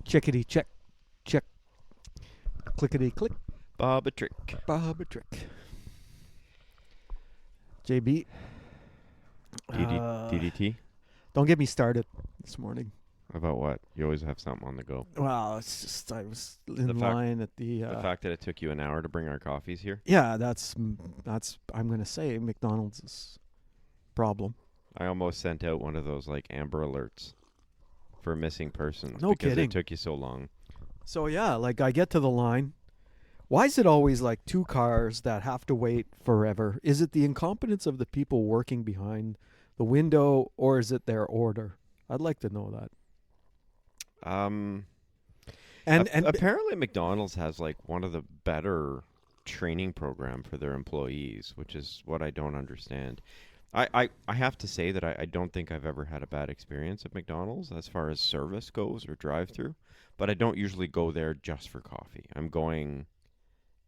Chickity check, check, clickety click, Bob a trick. Bob a trick. JB, DDT? don't get me started this morning. About what? You always have something on the go. Well, it's just I was in The fact- line at the. The fact that it took you an hour to bring our coffees here. Yeah, that's I'm gonna say McDonald's problem. I almost sent out one of those like Amber Alerts for missing persons No because kidding. it took you so long. So yeah, like I get to the line. Why is it always like two cars that have to wait forever? Is it the incompetence of the people working behind the window, or is it their order? I'd like to know that. And And apparently McDonald's has like one of the better training program for their employees, which is what I don't understand. I have to say that I don't think I've ever had a bad experience at McDonald's as far as service goes or drive-through, but I don't usually go there just for coffee. I'm going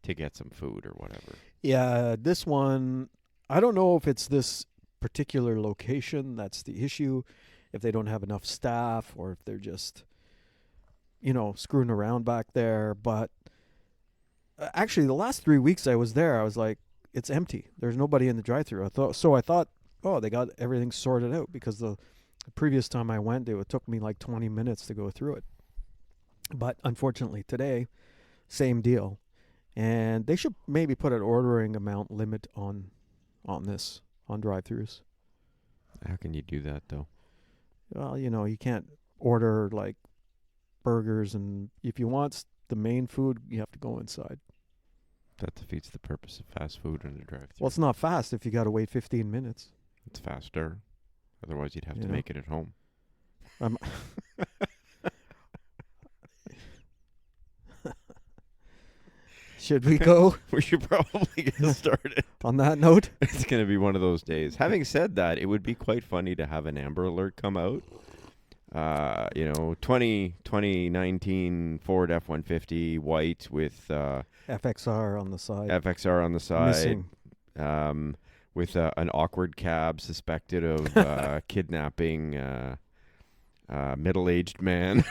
to get some food or whatever. yeah, this one, I don't know if it's this particular location that's the issue, if they don't have enough staff or if they're just, screwing around back there. But actually, the last 3 weeks I was there, I was like, it's empty. There's nobody in the drive-thru. I thought, oh, they got everything sorted out, because the previous time I went, it took me like 20 minutes to go through it. But unfortunately, today, same deal. And they should maybe put an ordering amount limit on drive-thrus. How can you do that though? Well, you can't order like burgers, and if you want the main food, you have to go inside. That defeats the purpose of fast food in a drive-thru. Well, it's not fast if you got to wait 15 minutes. It's faster. Otherwise, you'd have You to know? make it at home. Should we go We should probably get started. on that note? It's going to be one of those days. Having said that, it would be quite funny to have an Amber Alert come out. 2019 Ford F-150 white with FXR on the side. FXR on the side. Missing. With an awkward cab suspected of kidnapping middle-aged man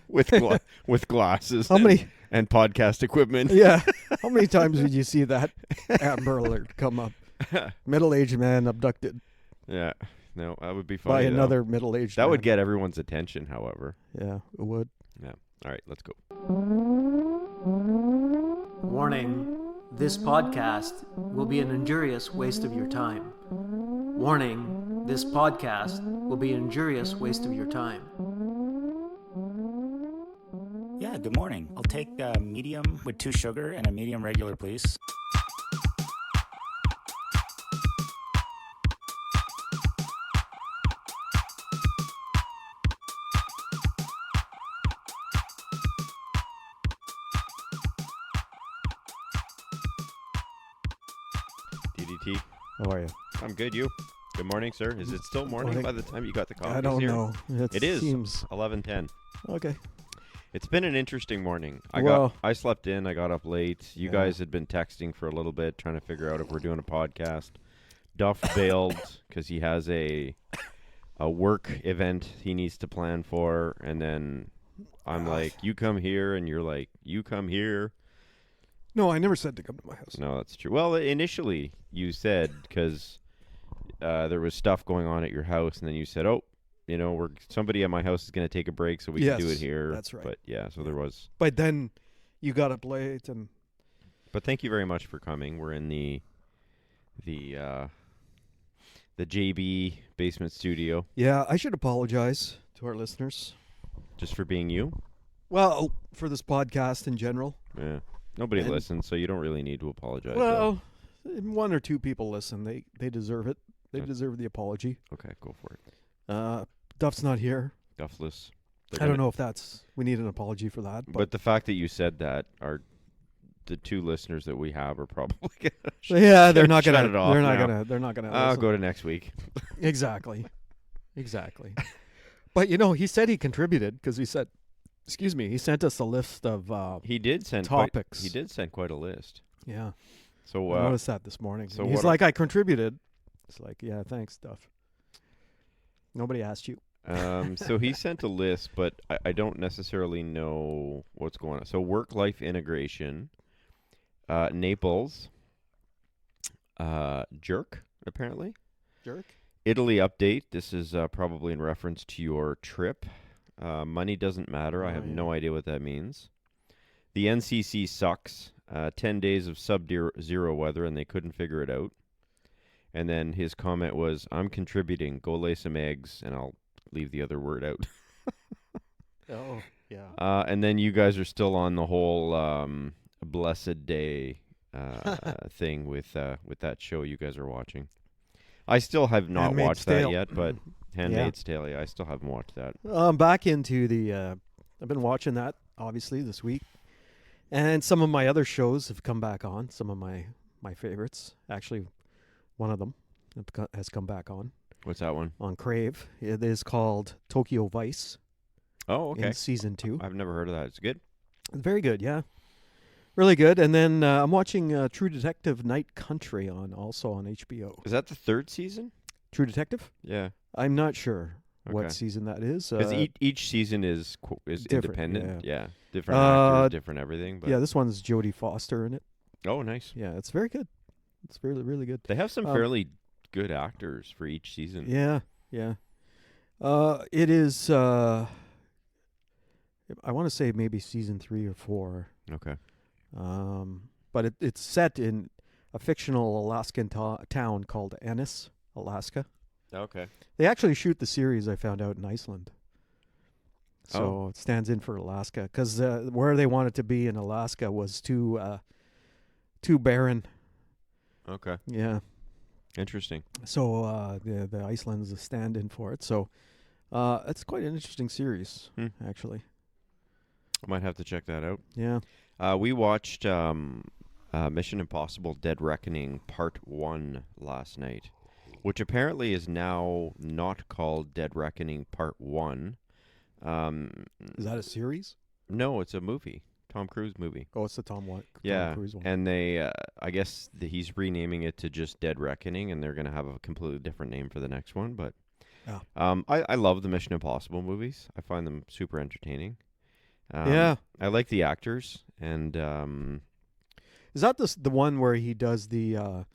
with glasses How many? and podcast equipment. Yeah. How many times did you see that Amber Alert come up? Middle-aged man abducted Yeah. No, that would be funny. by though. another middle-aged That man. would get everyone's attention, however. Yeah, it would. Yeah. All right, let's go. Warning, this podcast will be an injurious waste of your time. Warning, this podcast will be an injurious waste of your time. Yeah, good morning. I'll take a medium with 2 sugar and a medium regular, please. DDT. How are you? I'm good. You? Good morning, sir. Is it still morning Morning. by the time you got the coffee? I don't here? know. It is. Seems 11:10. okay. It's been an interesting morning. Well- I slept in. I got up late. You Yeah. guys had been texting for a little bit, trying to figure out if we're doing a podcast. Duff bailed because he has a work event he needs to plan for, and then I'm like, "You come here," and you're like, "You come here." No, I never said to come to my house. No, that's true. Well, initially you said because there was stuff going on at your house, and then you said, "Oh, somebody at my house is going to take a break, so we can do it Yes, here." that's right. But yeah, so there was. But then you got up late, and But thank you very much for coming. We're in the JB basement studio yeah, I should apologize to our listeners. just for being you. Well, for this podcast in general. Yeah, nobody And- listens, so you don't really need to apologize. Well, one or two people listen. They deserve it. They Okay. deserve the apology. Okay, go for it. Duff's not here. Duffless. I don't know if we need an apology for that. But the fact that you said that are the 2 listeners that we have are probably gonna yeah, they're not shut gonna. it off They're not now. gonna. They're not gonna. I'll listen. go to next week. Exactly. But he said he contributed because he said, excuse me, he sent us a list of He did send topics. he did send quite a list. Yeah. So I noticed that this morning. so And he's what like, I contributed. It's like, yeah, thanks, Duff. Nobody asked you. So he sent a list, but I don't necessarily know what's going on. So work-life integration, Naples, jerk, apparently. Jerk. Italy update. This is probably in reference to your trip. Money doesn't matter. I Oh, have yeah. no idea what that means. The NCC sucks. 10 days of sub-zero weather, and they couldn't figure it out. And then his comment was, I'm contributing. Go lay some eggs, and I'll leave the other word out. Oh, yeah. And then you guys are still on the whole blessed day thing with that show you guys are watching. I still have not Handmaid's watched Tale. that yet, but Handmaid's Tale, yeah, I still haven't watched that. I'm back into the. I've been watching that obviously this week, and some of my other shows have come back on. Some of my favorites, actually, one of them has come back on What's that one? Crave. It is called Tokyo Vice. Oh, okay. In season 2. I've never heard of that. It's good. Very good, yeah. Really good. And then I'm watching True Detective Night Country also on HBO. Is that the third season? True Detective? Yeah. I'm not sure Okay. what season that is. Because each season is different, independent. Yeah. Different actors, different everything. But yeah, this one's Jodie Foster in it. Oh, nice. Yeah, it's very good. It's really, really good. They have some fairly good actors for each season. Yeah, yeah. It is. I want to say maybe season 3 or 4. Okay. But it's set in a fictional Alaskan town called Ennis, Alaska. Okay. They actually shoot the series, I found out, in Iceland. So it stands in for Alaska because where they wanted to be in Alaska was too barren. Okay. Yeah. Interesting. So the Iceland's a stand-in for it. So it's quite an interesting series, actually. I might have to check that out. Yeah. We watched Mission Impossible Dead Reckoning Part 1 last night, which apparently is now not called Dead Reckoning Part 1. Is that a series? No, it's a movie. Tom Cruise movie. Oh, it's the Tom Yeah, Cruise one. and they, I guess he's renaming it to just Dead Reckoning, and they're going to have a completely different name for the next one. But I love the Mission Impossible movies. I find them super entertaining. Yeah. I like the actors, and Is that the one where he does the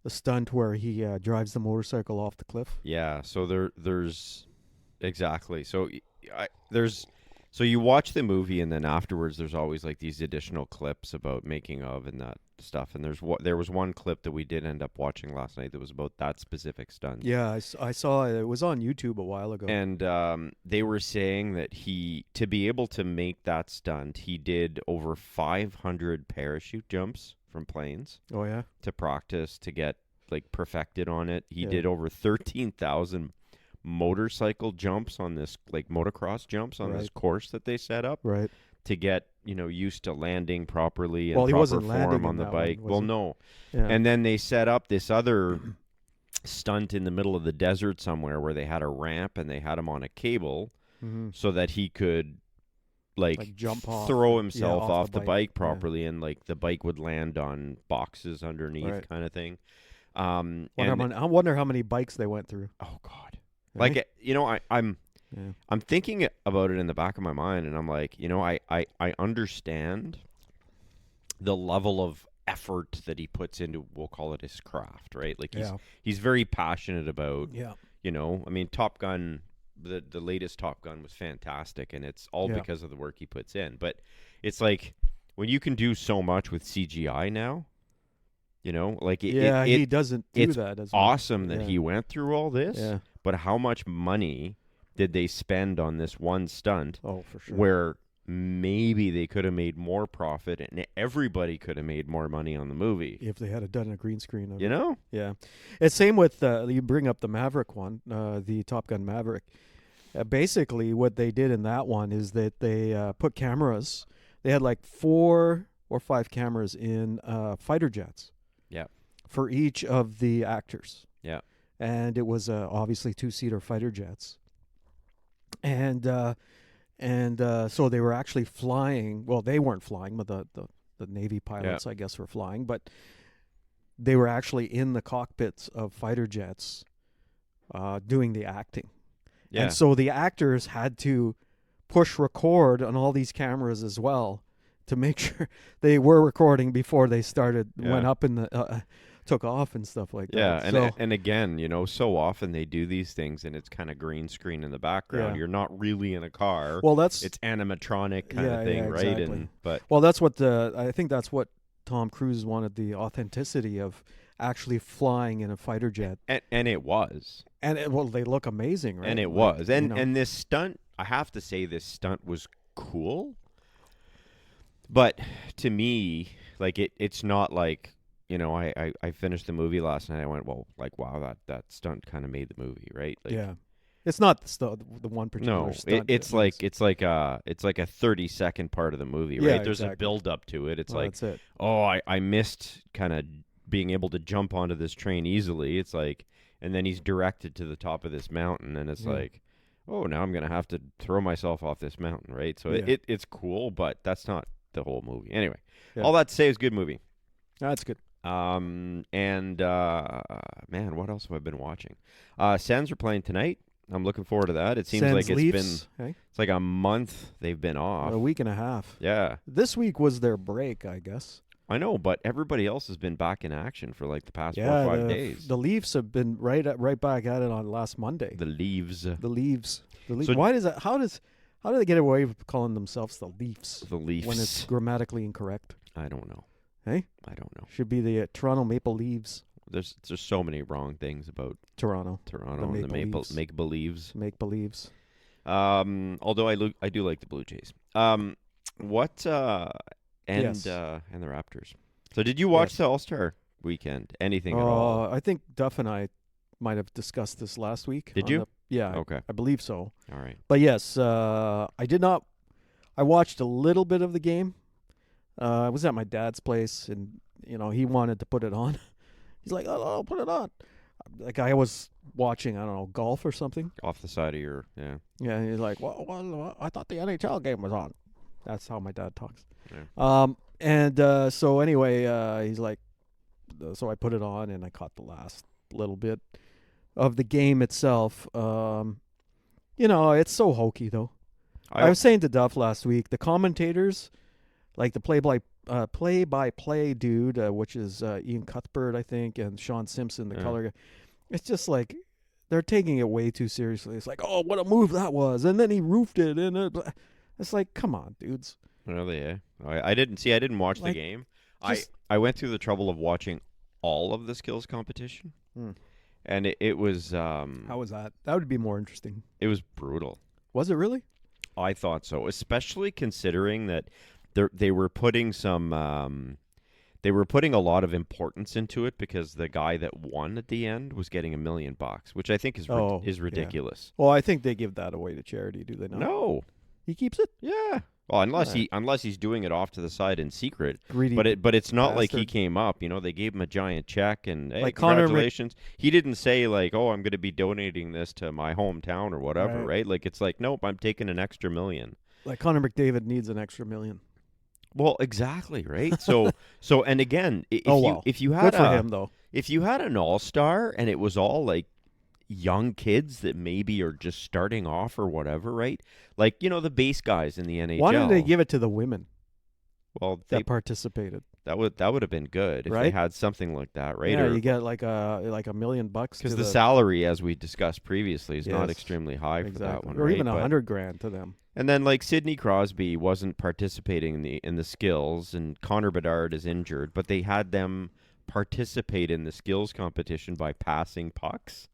stunt where he drives the motorcycle off the cliff? yeah. So there's exactly. So So you watch the movie, and then afterwards, there's always like these additional clips about making of and that stuff. And there was one clip that we did end up watching last night that was about that specific stunt. Yeah, I saw it. It was on YouTube a while ago. And they were saying that to be able to make that stunt, he did over 500 parachute jumps from planes Oh yeah. to practice to get like perfected on it. He did over 13,000 motorcycle jumps on this, like motocross jumps on this course that they set up Right. to get used to landing properly and Well, he proper wasn't form landing on in the that bike. one, was Well, he? no. Yeah. And then they set up this other stunt in the middle of the desert somewhere where they had a ramp and they had him on a cable so that he could like jump off, throw himself off the bike Yeah. properly, and like the bike would land on boxes underneath, Right. kind of thing. I wonder how many bikes they went through. Oh God. Right? Like, I'm thinking about it in the back of my mind, and I'm like, I understand the level of effort that he puts into, we'll call it his craft, right? Like he's very passionate about, I mean, Top Gun, the latest Top Gun was fantastic, and it's all because of the work he puts in. But it's like when you can do so much with CGI now, like he doesn't do it's that. As awesome much. that he went through all this. Yeah. But how much money did they spend on this one stunt? Oh, for sure. Where maybe they could have made more profit, and everybody could have made more money on the movie. If they had done a green screen. Yeah. It's same with you bring up the Maverick one, the Top Gun Maverick. Basically, what they did in that one is that they put cameras. They had like 4 or 5 cameras in fighter jets. Yeah. For each of the actors. Yeah. And it was obviously 2-seater fighter jets. And so they were actually flying. Well, they weren't flying, but the Navy pilots, I guess, were flying. But they were actually in the cockpits of fighter jets doing the acting. Yeah. And so the actors had to push record on all these cameras as well to make sure they were recording before they went Yeah. up in the took off and stuff like Yeah, that. and So and again, so often they do these things, and it's kind of green screen in the background. Yeah. You're not really in a car. well, that's It's animatronic kind Yeah, of thing, yeah, right? exactly. But well, that's what I think that's what Tom Cruise wanted, the authenticity of actually flying in a fighter jet. and it was, And they look amazing, right? and it Like, was, you and know. and this stunt, I have to say, this stunt was cool. But to me, like it's not like I finished the movie last night. I went, well, like wow, that stunt kind of made the movie, right? Like, yeah, it's not the one particular no, stunt. it's like it's like a 30-second part of the movie, right? Yeah, There's a exactly. build up to it. It's well, like, that's it. oh, I missed kind of being able to jump onto this train easily. It's like, and then he's directed to the top of this mountain, and it's Yeah. like, oh, now I'm gonna have to throw myself off this mountain, right? So Yeah. it's cool, but that's not the whole movie. Anyway, Yeah. all that to say is good movie. That's good. And man, what else have I been watching? Sens are playing tonight. I'm looking forward to that. It seems Sens like Leafs, hey? it's like a month they've been off. A week and a half. Yeah, This week was their break, I guess. I know, but everybody else has been back in action for like the past 4 Yeah, or 5 days. the Leafs have been right back at it on last Monday. The Leaves. The Leaves. The Leafs. So- Why does that? How do they get away with calling themselves the Leafs The Leafs. when it's grammatically incorrect? I don't know. Hey, I don't know. should be the Toronto Maple Leaves. There's so many wrong things about Toronto Toronto and the Maple Maple Leafs. make believes. make believes. Although I do like the Blue Jays. What and Yes. and the Raptors. So did you watch Yes. the All-Star weekend? Anything at all? I think Duff and I might have discussed this last week. Did on you? Yeah, Okay. I believe so. All right. But yes, I did not. I watched a little bit of the game. I was at my dad's place, and he wanted to put it on. He's like, "Oh, I'll put it on." Like I was watching, I don't know, golf or something. Off the side of your yeah. Yeah, and he's like, well, I thought the NHL game was on. That's how my dad talks. Yeah. And so anyway, he's like, so I put it on and I caught the last little bit of the game itself. It's so hokey though. I was saying to Duff last week, the commentators, like the play-by-play dude, which is Ian Cuthbert, I think, and Sean Simpson, the Yeah. color guy. It's just like they're taking it way too seriously. It's like, oh, what a move that was, and then he roofed it, and it's like, come on, dudes. Really? Yeah. I didn't watch the Like, game. just- I went through the trouble of watching all of the skills competition, and it was How was that? That would be more interesting. it was brutal. Was it really? I thought so, especially considering that they were putting they were putting a lot of importance into it because the guy that won at the end was getting $1 million, which I think is Yeah. ridiculous. Well, I think they give that away to charity, do they not? No, He keeps it? yeah. Well, unless Right. he's doing it off to the side in secret. Greedy. But it's not like he bastard. came up. They gave him a giant check and hey, Like Connor congratulations. He didn't say like, oh, I'm going to be donating this to my hometown or whatever, Right. right? Like it's like, nope, I'm taking an extra $1 million. Like Connor McDavid needs an extra $1 million. Well, exactly, right? So and again, if you had Good for him, though. if you had an all-star and it was all like young kids that maybe are just starting off or whatever, right? Like, the base guys in the NHL. Why didn't they give it to the women Well, that participated? that would have been good if they Right? had something like that, right? Yeah, Or- you get like $1 million Because to the salary, as we discussed previously, is not Yes, extremely high for that exactly, one, or right? even But- $100,000 to them. And then like Sidney Crosby wasn't participating in the skills, and Connor Bedard is injured, but they had them participate in the skills competition by passing pucks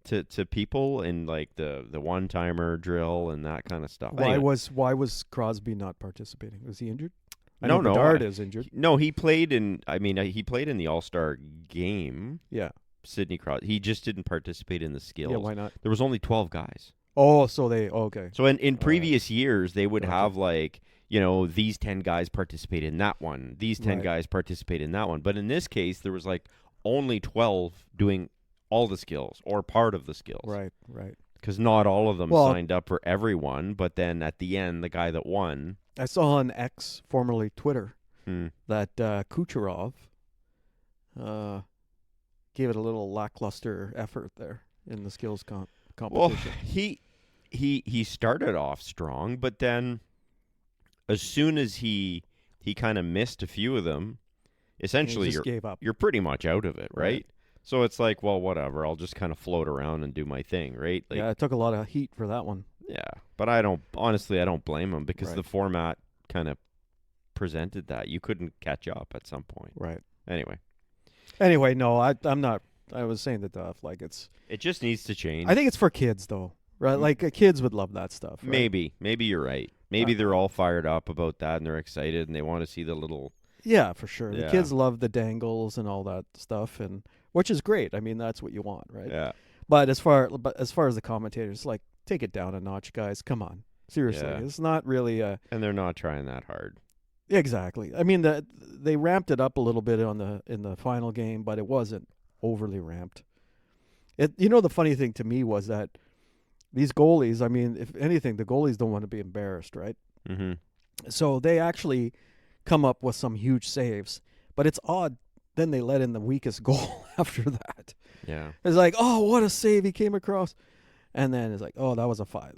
to people in like the one-timer drill and that kind of stuff. Why Anyway. was Crosby not participating? Was he injured? I No, know no, Bedard is injured. No, he played in. I mean, he played in the All-Star game. Yeah. Sidney Crosby. He just didn't participate in the skills. Yeah, why not? There was only 12 guys. Oh, so okay. So in right. previous years, they would Gotcha. have like, these 10 guys participate in that one. These 10 Right. guys participate in that one. But in this case, there was like only 12 doing all the skills or part of the skills. Right. Because not all of them Well- signed up for everyone. But then at the end, the guy that won. I saw on X, formerly Twitter, that Kucherov gave it a little lackluster effort there in the skills Well, competition. he started off strong, but then as soon as he kind of missed a few of them, essentially He just gave up. you're pretty much out of it, right? Right. So it's like, well, whatever. I'll just kind of float around and do my thing, right? Like, Yeah, it took a lot of heat for that one. yeah. But I don't blame him because Right. the format kind of presented that you couldn't catch up at some point. Right. Anyway, No, I'm not. I was saying to Duff, like it's. it just needs to change. I think it's for kids though, right? Like kids would love that stuff. Right? maybe you're right. Maybe they're all fired up about that and they're excited and they want to see the little. Yeah, for sure. Yeah. The kids love the dangles and all that stuff, and which is great. I mean, that's what you want, right? Yeah. But as far as the commentators, like, take it down a notch, guys. Come on, seriously, Yeah. it's not really a. And they're not trying that hard. Exactly. I mean, they ramped it up a little bit in the final game, but it wasn't overly ramped. The funny thing to me was that these goalies, I mean, if anything, the goalies don't want to be embarrassed, right? Mm-hmm. So they actually come up with some huge saves, but it's odd. Then they let in the weakest goal after that. Yeah. It's like, oh, what a save he came across, and then it's like, oh, that was a five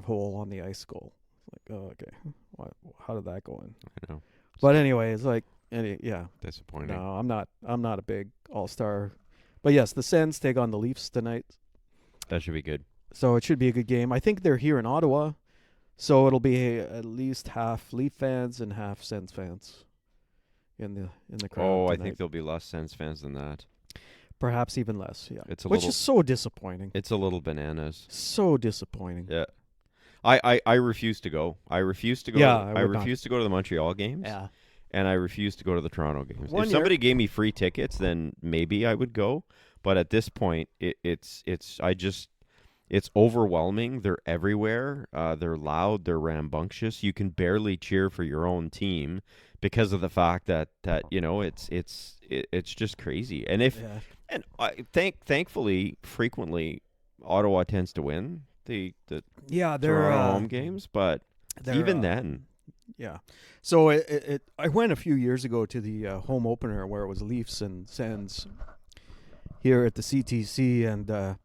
hole on the ice goal. It's like, oh, okay, how did that go in? I know. But anyway, it's like, yeah, Disappointing. no, I'm not a big all-star, but yes, the Sens take on the Leafs tonight, That should be good. so it should be a good game. I think they're here in Ottawa, so it'll be at least half Leaf fans and half Sens fans in the crowd. Oh, I tonight. think there'll be less Sens fans than that. Perhaps even less. Yeah, It's a which little- is so disappointing. It's a little bananas. So disappointing. Yeah. I refuse to go. I refuse to go. Yeah, I I would not. refuse to go to the Montreal games. Yeah. And I refuse to go to the Toronto games. One If year- somebody gave me free tickets, then maybe I would go. But at this point, it's overwhelming. They're everywhere. They're loud. They're rambunctious. You can barely cheer for your own team because of the fact that it's just crazy. And Yeah. thankfully, frequently, Ottawa tends to win the Yeah, they're Toronto home games, but they're, even then, Yeah. So I went a few years ago to the home opener where it was Leafs and Sens here at the CTC, and it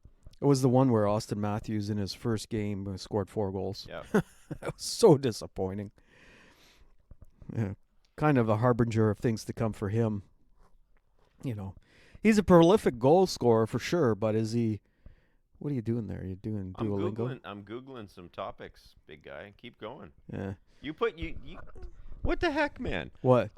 was the one where Austin Matthews in his first game scored 4 goals. yeah, That was so disappointing. Yeah. Kind of a harbinger of things to come for him. He's a prolific goal scorer for sure, but is he? What are you doing there? Are you doing Duolingo? I'm googling some topics, big guy. Keep going. Yeah. You what the heck, man? What?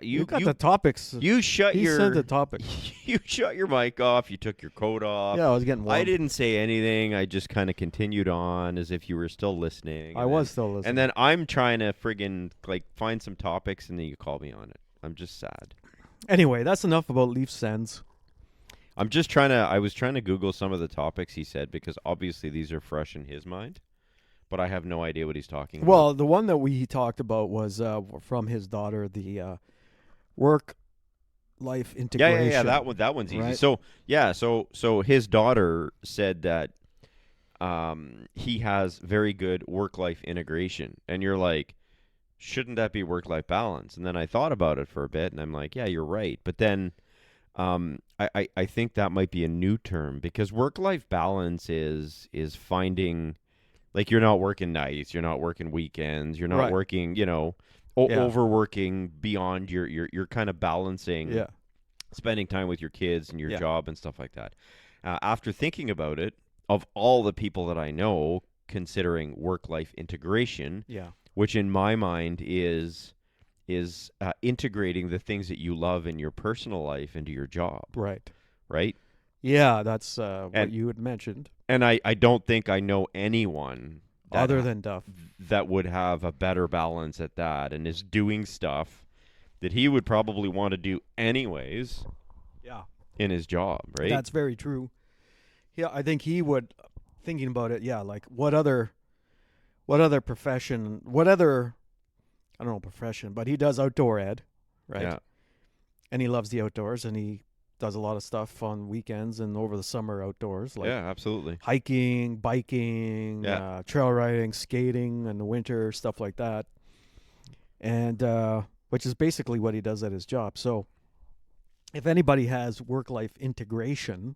You got the topics. you shut He your sent the topic. you shut your mic off. You took your coat off. Yeah, I was getting warm. I didn't say anything. I just kind of continued on as if you were still listening. I was still listening. And then I'm trying to friggin' find some topics, and then you call me on it. I'm just sad. Anyway, that's enough about Leafs Sens. I was trying to Google some of the topics he said because obviously these are fresh in his mind, but I have no idea what he's talking about. Well, the one that we talked about was from his daughter, the work-life integration. Yeah. That one's easy. Right. So his daughter said that he has very good work-life integration, and you're like, shouldn't that be work-life balance? And then I thought about it for a bit, and I'm like, yeah, you're right. But then I think that might be a new term because work-life balance is finding, like, you're not working nights, you're not working weekends, you're not Right. working, Yeah. overworking beyond you're kind of balancing Yeah. spending time with your kids and your Yeah. job and stuff like that. After thinking about it, of all the people that I know considering work-life integration, Yeah. which in my mind is integrating the things that you love in your personal life into your job, Right. right? Yeah, that's what And- you had mentioned. And I don't think I know anyone Other than Duff. that would have a better balance at that and is doing stuff that he would probably want to do anyways Yeah. in his job, right? That's very true. Yeah, I think he would, thinking about it, yeah, like what other profession, I don't know profession, but he does outdoor ed, right? Yeah. And he loves the outdoors, and he does a lot of stuff on weekends and over the summer outdoors, like Yeah, absolutely. hiking, biking, Yeah. trail riding, skating in the winter, stuff like that. And which is basically what he does at his job. So if anybody has work-life integration,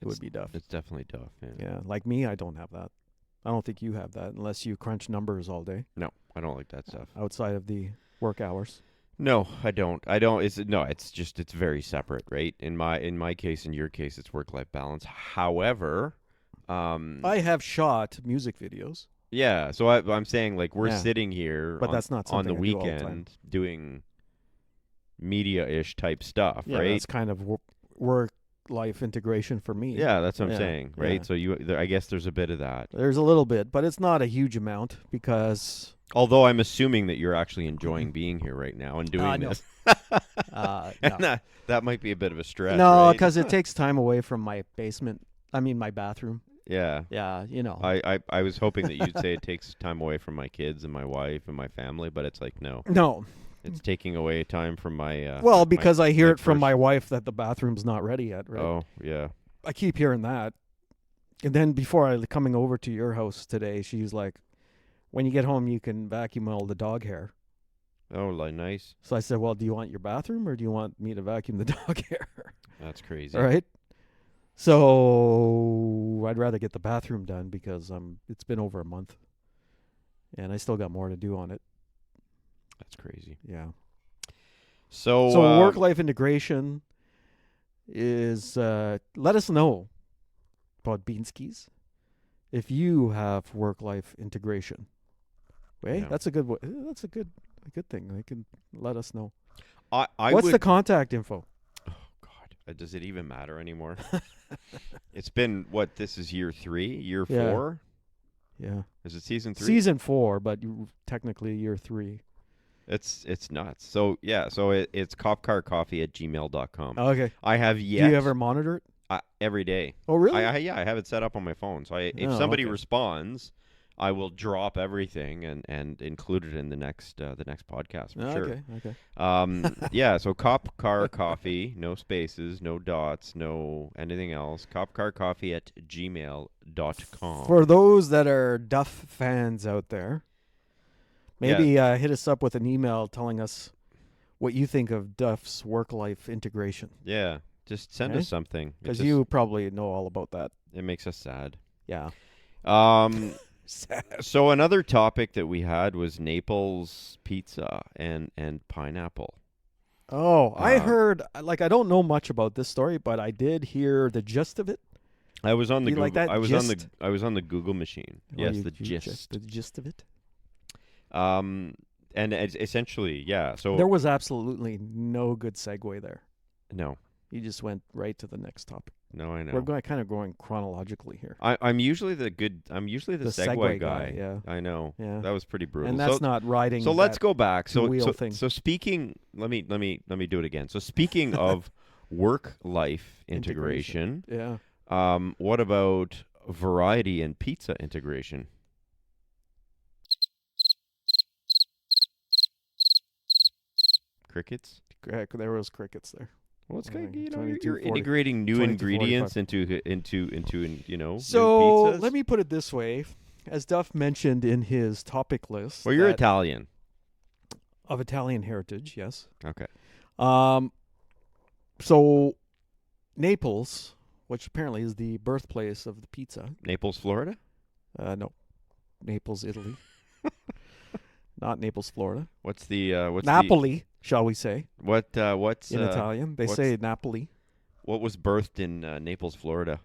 it would be Duff. It's definitely Duff. Yeah. Yeah, like me, I don't have that. I don't think you have that unless you crunch numbers all day No, I don't like that stuff. outside of the work hours. No, I don't. It's very separate, right? In my case, in your case, it's work-life balance. However, I have shot music videos, yeah. So I'm saying, like, we're Yeah. sitting here but on, that's not on something the I do all the time. weekend doing media-ish type stuff, Yeah, right? that's kind of work-life integration for me. Yeah, that's what I'm Yeah, saying, right? yeah. So I guess there's a bit of that. There's a little bit, but it's not a huge amount because Although I'm assuming that you're actually enjoying being here right now and doing no. this. no. That might be a bit of a stretch. No, right? because it takes time away from my basement. I mean, my bathroom. Yeah. Yeah, you know. I was hoping that you'd say it takes time away from my kids and my wife and my family, but it's like, no, No. it's taking away time from my. Well, my- because I hear my it from first- my wife that the bathroom's not ready yet, right? Oh yeah. I keep hearing that. And then before coming over to your house today, she's like, when you get home, you can vacuum all the dog hair. Oh, like nice. So I said, well, do you want your bathroom or do you want me to vacuum the dog hair? That's crazy. All right. So I'd rather get the bathroom done because it's been over a month and I still got more to do on it. That's crazy. Yeah. So So work-life integration is, let us know about Beanskis if you have work-life integration. Hey, Yeah. that's a good. That's a good thing. They can let us know. I What's would, the contact info? Oh God, does it even matter anymore? It's been what? This is year 3, year Yeah. 4. Yeah, Is it season 3? season 4, but technically year 3. It's nuts. So yeah, so it's copcarcoffee@gmail.com. Okay. I have yet. Do you ever monitor it? Every day. Oh, really? I have it set up on my phone. So if Oh, somebody okay. responds, I will drop everything and include it in the next podcast for sure. Okay. Yeah, so Cop Car Coffee, no spaces, no dots, no anything else. copcarcoffee@gmail.com. For those that are Duff fans out there, maybe hit us up with an email telling us what you think of Duff's work-life integration, Yeah, just send Okay. us something. because you probably know all about that. It makes us sad. Yeah. So another topic that we had was Naples pizza and pineapple. Oh, I Uh, heard. I don't know much about this story, but I did hear the gist of it. I was on the You Google. like that I was gist? on the Google machine. Oh, Yes, you- the you gist. checked the gist of it. And it's essentially, yeah. So There was absolutely no good segue there. no, You just went right to the next topic. I know. We're going chronologically here. I'm usually the segue guy. Yeah. I know. Yeah. That was pretty brutal. And that's so, not riding. so let's that go back. So two-wheel so, thing. so speaking. Let me do it again. So speaking of work-life integration, Yeah. what about variety and pizza integration? Crickets. There was crickets there. Well, it's I kind of, think you're 22, integrating new 22, ingredients into new So pizzas. let me put it this way. As Duff mentioned in his topic list, Well, you're that- Italian. of Italian heritage, yes. Okay. So Naples, which apparently is the birthplace of the pizza. Naples, Florida. No, Naples, Italy. Not Naples, Florida. What's the what's Napoli, shall we say, the what's in Italian. They what's- say Napoli. what was birthed in Naples, Florida?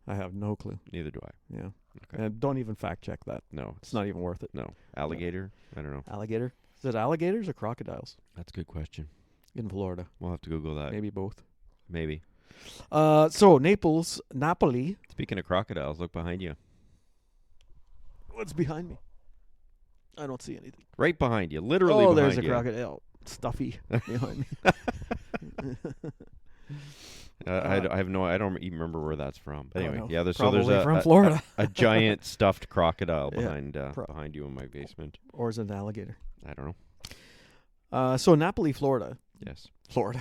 I have no clue. Neither do I. Yeah. Okay. And don't even fact check that. No, It's not even worth it. No, alligator. I don't know. Alligator? Is it alligators or crocodiles That's a good question. in Florida? We'll have to Google that. Maybe both. Maybe. So Naples, Napoli. Speaking of crocodiles, look behind you. What's behind me? I don't see anything. Right behind you. Literally Oh, behind there's a you. crocodile. Stuffy behind me. I have no. I don't even remember where that's from. But I don't anyway, know. yeah. There's Probably from a Florida. a giant stuffed crocodile Yeah, behind you in my basement. Or is it an alligator? I don't know. So Napoli, Florida. Yes. Florida.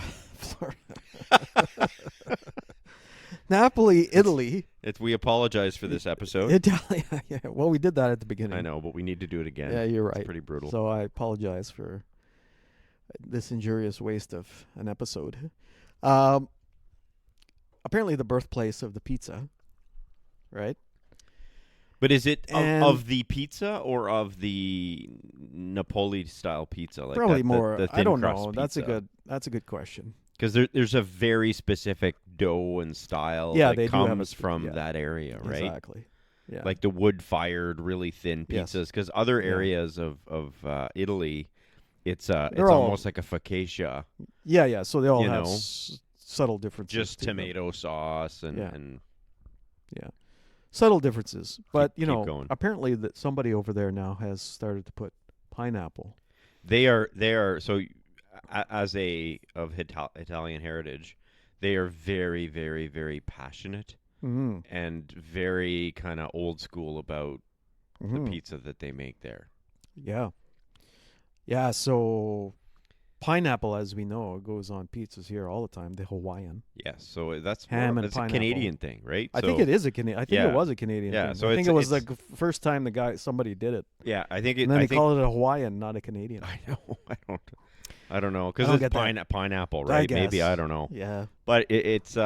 Napoli, Italy. We apologize for this episode. Italy. Yeah. Well, we did that at the beginning. I know, but we need to do it again. Yeah, you're It's right. pretty brutal. So I apologize for this injurious waste of an episode. apparently the birthplace of the pizza, right? But is it And- of the pizza or of the Napoli style pizza? Like Probably the more. thin I don't crust know. pizza? That's a good question. Because there's a very specific dough and style Yeah, that they do have a comes sp- from yeah. that area, right? Exactly. Yeah. Like the wood-fired, really thin Yes. pizzas. Because other Yeah. areas of Italy, it's They're all- almost like a focaccia, yeah. So they all you have know, subtle differences. just to them. tomato sauce and, Yeah. and Subtle differences, but keep going. apparently that somebody over there now has started to put pineapple. they are so as Italian heritage, they are very, very, very passionate Mm-hmm. and very kind of old school about the pizza that they make there. Yeah. Yeah. So pineapple, as we know, goes on pizzas here all the time. The Hawaiian. Yes, so that's Ham and that's a pineapple. Canadian thing, right? I think So- it is a Canadian. I think yeah. it was a Canadian. Yeah, thing. so I think it's- it was it's- the first time somebody did it. Yeah, I think it. And then I they think, call it a Hawaiian, not a Canadian. I know. I don't know I because don't it's get that. pineapple, I right? Maybe guess. I don't know, Yeah. but it's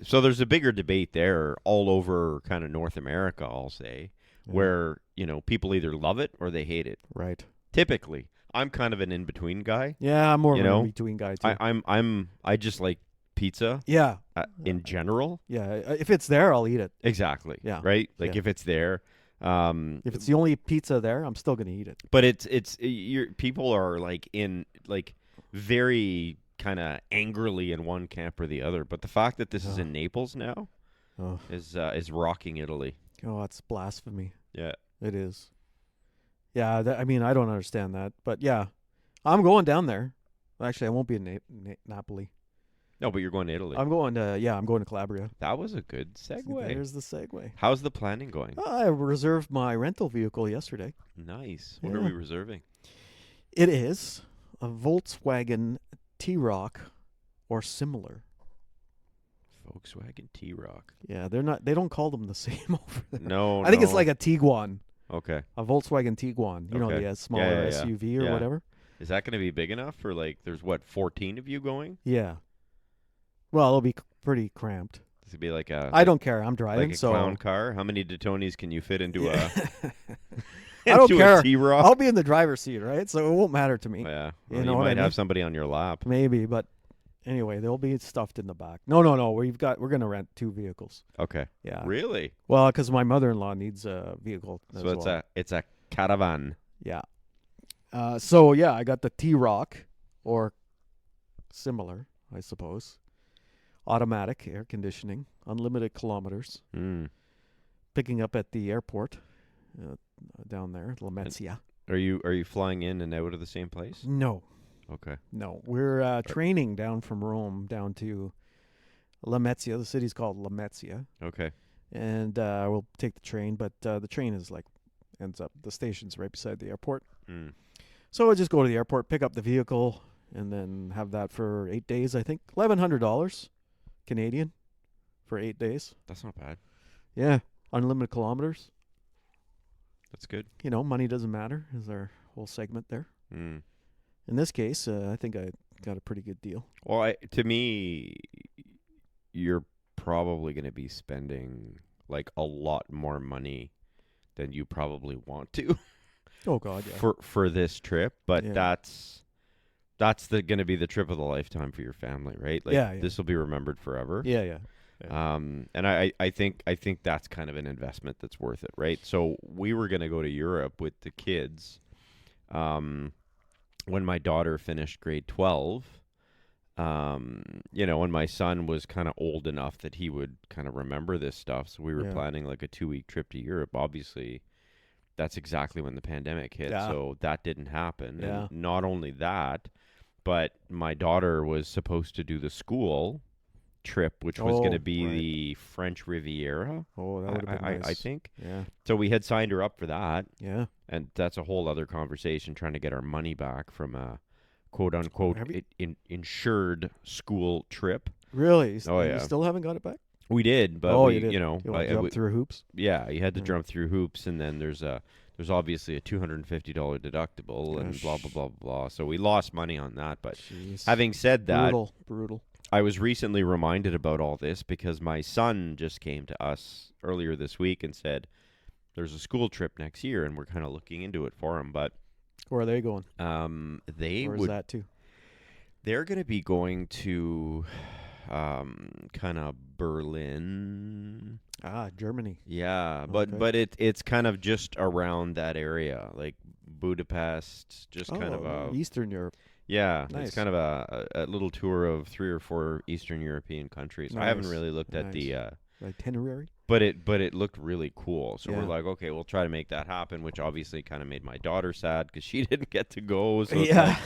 So there's a bigger debate there all over kind of North America, I'll say, where people either love it or they hate it. Right. Typically, I'm kind of an in between guy. Yeah, I'm more You of know, a between guy too. I just like pizza yeah. in general. Yeah. If it's there, I'll eat it. Exactly. Yeah. Right. Like Yeah. if it's there. If it's the only pizza there, I'm still gonna eat it. But people are like very kind of angrily in one camp or the other. But the fact that this is in Naples now Oh, is rocking Italy. it's blasphemy. Yeah. It is. Yeah. I mean, I don't understand that, but yeah, I'm going down there. Actually, I won't be in Napoli. No, but you're going to Italy. I'm going to Calabria. That was a good segue. There's the segue. How's the planning going? I reserved my rental vehicle yesterday. Nice. What are Yeah. we reserving? It is a Volkswagen T-Roc or similar. Volkswagen T-Roc. Yeah, they don't call them the same over there. No, I think it's no. like a Tiguan, Okay. a Volkswagen Tiguan. You know, Okay. the smaller Yeah, yeah, yeah. SUV or Yeah. whatever. Is that going to be big enough for there's 14 of you going? Yeah. Well, it'll be pretty cramped. This would be like a I don't care. I'm driving, like a so clown car. How many Daytonis can you fit into Yeah. a I don't into care. a T-Roc? I'll be in the driver's seat, right? So it won't matter to me. Yeah. You Well, know you what I might mean? have somebody on your lap. Maybe, but anyway, they'll be stuffed in the back. No. We're gonna rent 2 vehicles. Okay. Yeah. Really? Well, because my mother-in-law needs a vehicle. So as well. it's a caravan. Yeah. So yeah, I got the T-Roc or similar, I suppose. Automatic air conditioning, unlimited kilometers. Mm. Picking up at the airport down there, Lamezia. Are you flying in and out of the same place? No, Okay. we're training down from Rome down to Lamezia. The city's called Lamezia, Okay. and we'll take the train. But the train is the station's right beside the airport. Mm. So we'll just go to the airport, pick up the vehicle, and then have that for 8 days. I think $1,100 Canadian for 8 days. That's not bad. Yeah, unlimited kilometers. That's good. Money doesn't matter is our whole segment there. Mm. In this case, I think I got a pretty good deal. Well, to me, you're probably going to be spending a lot more money than you probably want to Oh God, yeah. for this trip, but Yeah. that's going to be the trip of the lifetime for your family, right? Yeah. This will be remembered forever. Yeah. And I think that's kind of an investment that's worth it, right? So we were going to go to Europe with the kids when my daughter finished grade 12. When my son was kind of old enough that he would kind of remember this stuff. So we were Yeah. planning a 2-week trip to Europe. Obviously, that's exactly when the pandemic hit. Yeah. So that didn't happen. Yeah. And not only that, but my daughter was supposed to do the school trip, which was going to be right. the French Riviera, Oh, that would have been nice. I think. Yeah. So we had signed her up for that. Yeah. And that's a whole other conversation, trying to get our money back from a quote-unquote Have you- insured school trip. Really? Oh, You yeah. still haven't got it back? We did, but Oh, we, you did. you know, You want to jump through hoops? yeah, you had to Yeah. jump through hoops, and then there's obviously a $250 deductible, and Gosh. blah blah blah blah blah. So we lost money on that. But Jeez. having said that, Brutal. I was recently reminded about all this because my son just came to us earlier this week and said there's a school trip next year, and we're kind of looking into it for him. But Where are they going? they Where is would that too? they're going to be going to kind of Berlin. Germany. Yeah, Okay. but it's kind of just around that area, like Budapest, just kind of a Eastern Europe. yeah, Nice. it's kind of a little tour of 3 or 4 Eastern European countries. I haven't Nice. really looked at the Itinerary. but it looked really cool. So we're Yeah. like, okay, we'll try to make that happen, which obviously kind of made my daughter sad because she didn't get to go. So Yeah.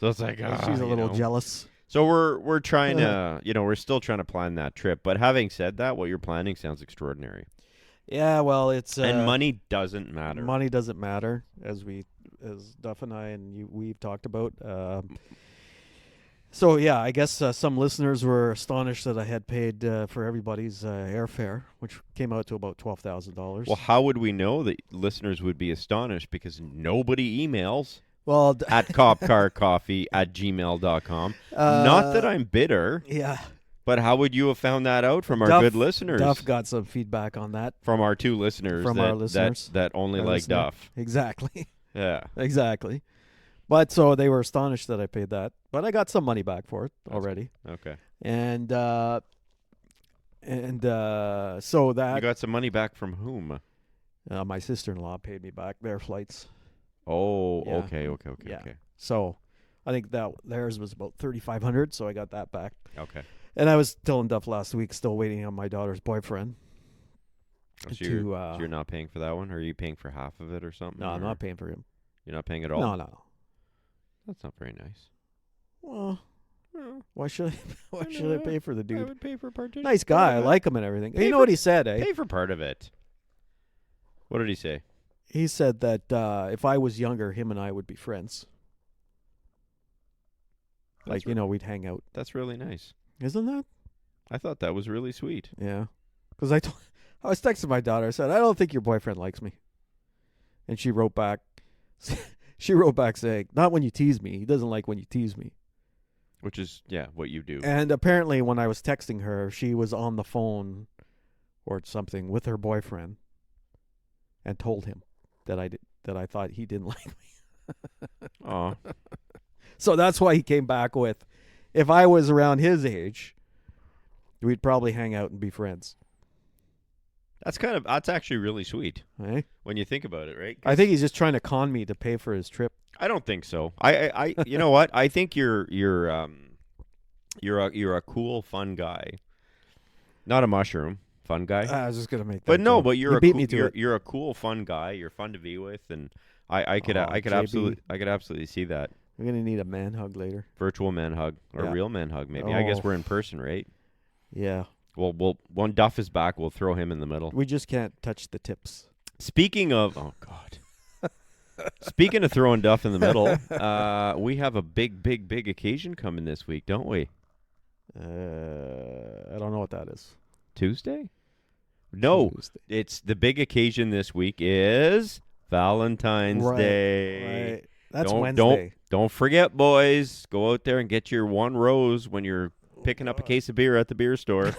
it's like She's a you little know. jealous. So we're trying to, we're still trying to plan that trip. But having said that, what you're planning sounds extraordinary. Yeah, well, it's And money doesn't matter. Money doesn't matter, as Duff and I we've talked about. So yeah, I guess some listeners were astonished that I had paid for everybody's airfare, which came out to about $12,000. Well, how would we know that listeners would be astonished? Because nobody emails Well, at copcarcoffee@gmail.com. Not that I'm bitter, Yeah, but how would you have found that out from our Duff- good listeners? Duff got some feedback on that. From our 2 listeners From that, our listeners. that only Our like listener. Duff. Exactly, Yeah. exactly. But so they were astonished that I paid that, but I got some money back for it That's already, Okay. and so that You got some money back from whom? my sister-in-law paid me back their flights. Oh, Yeah. okay. Yeah. Okay. So I think that theirs was about $3,500, so I got that back. Okay. And I was telling Duff last week, still waiting on my daughter's boyfriend. So you're not paying for that one, or are you paying for half of it or something? No, I'm or not paying for him. You're not paying at all? No. That's not very nice. Well, Well, why should I? Why I should I know. pay for the I dude? would pay for part. Nice guy. I like him and everything. Pay You know for- what he said, eh? Pay for part of it. What did he say? He said that if I was younger, him and I would be friends. That's We'd hang out. That's really nice. Isn't that? I thought that was really sweet. Yeah. Because I was texting my daughter. I said, I don't think your boyfriend likes me. And she wrote back. She wrote back saying, not when you tease me. He doesn't like when you tease me. Which is, what you do. And apparently when I was texting her, she was on the phone or something with her boyfriend and told him that I thought he didn't like me. Aw. So that's why he came back with, if I was around his age, we'd probably hang out and be friends. That's actually really sweet Eh? when you think about it, right? I think he's just trying to con me to pay for his trip. I don't think so. I you know what? I think you're a cool, fun guy. Not a mushroom, fun guy. I was just gonna make that. But no, joke. but you're You a beat cool, me to it. you're a cool, fun guy. You're fun to be with, and I could JB. absolutely see that. I'm gonna need a man hug later. Virtual man hug or Yeah. real man hug, maybe. I guess Oh. we're in person, right? Yeah, Well, when Duff is back, we'll throw him in the middle. we just can't touch the tips. Speaking of, oh God. Speaking of throwing Duff in the middle, we have a big occasion coming this week, don't we? I don't know what that is. Tuesday? No, Tuesday. it's the big occasion this week is Valentine's Right, Day. Right. That's Don't- Wednesday. Don't forget, boys, go out there and get your one rose when you're picking up a case of beer at the beer store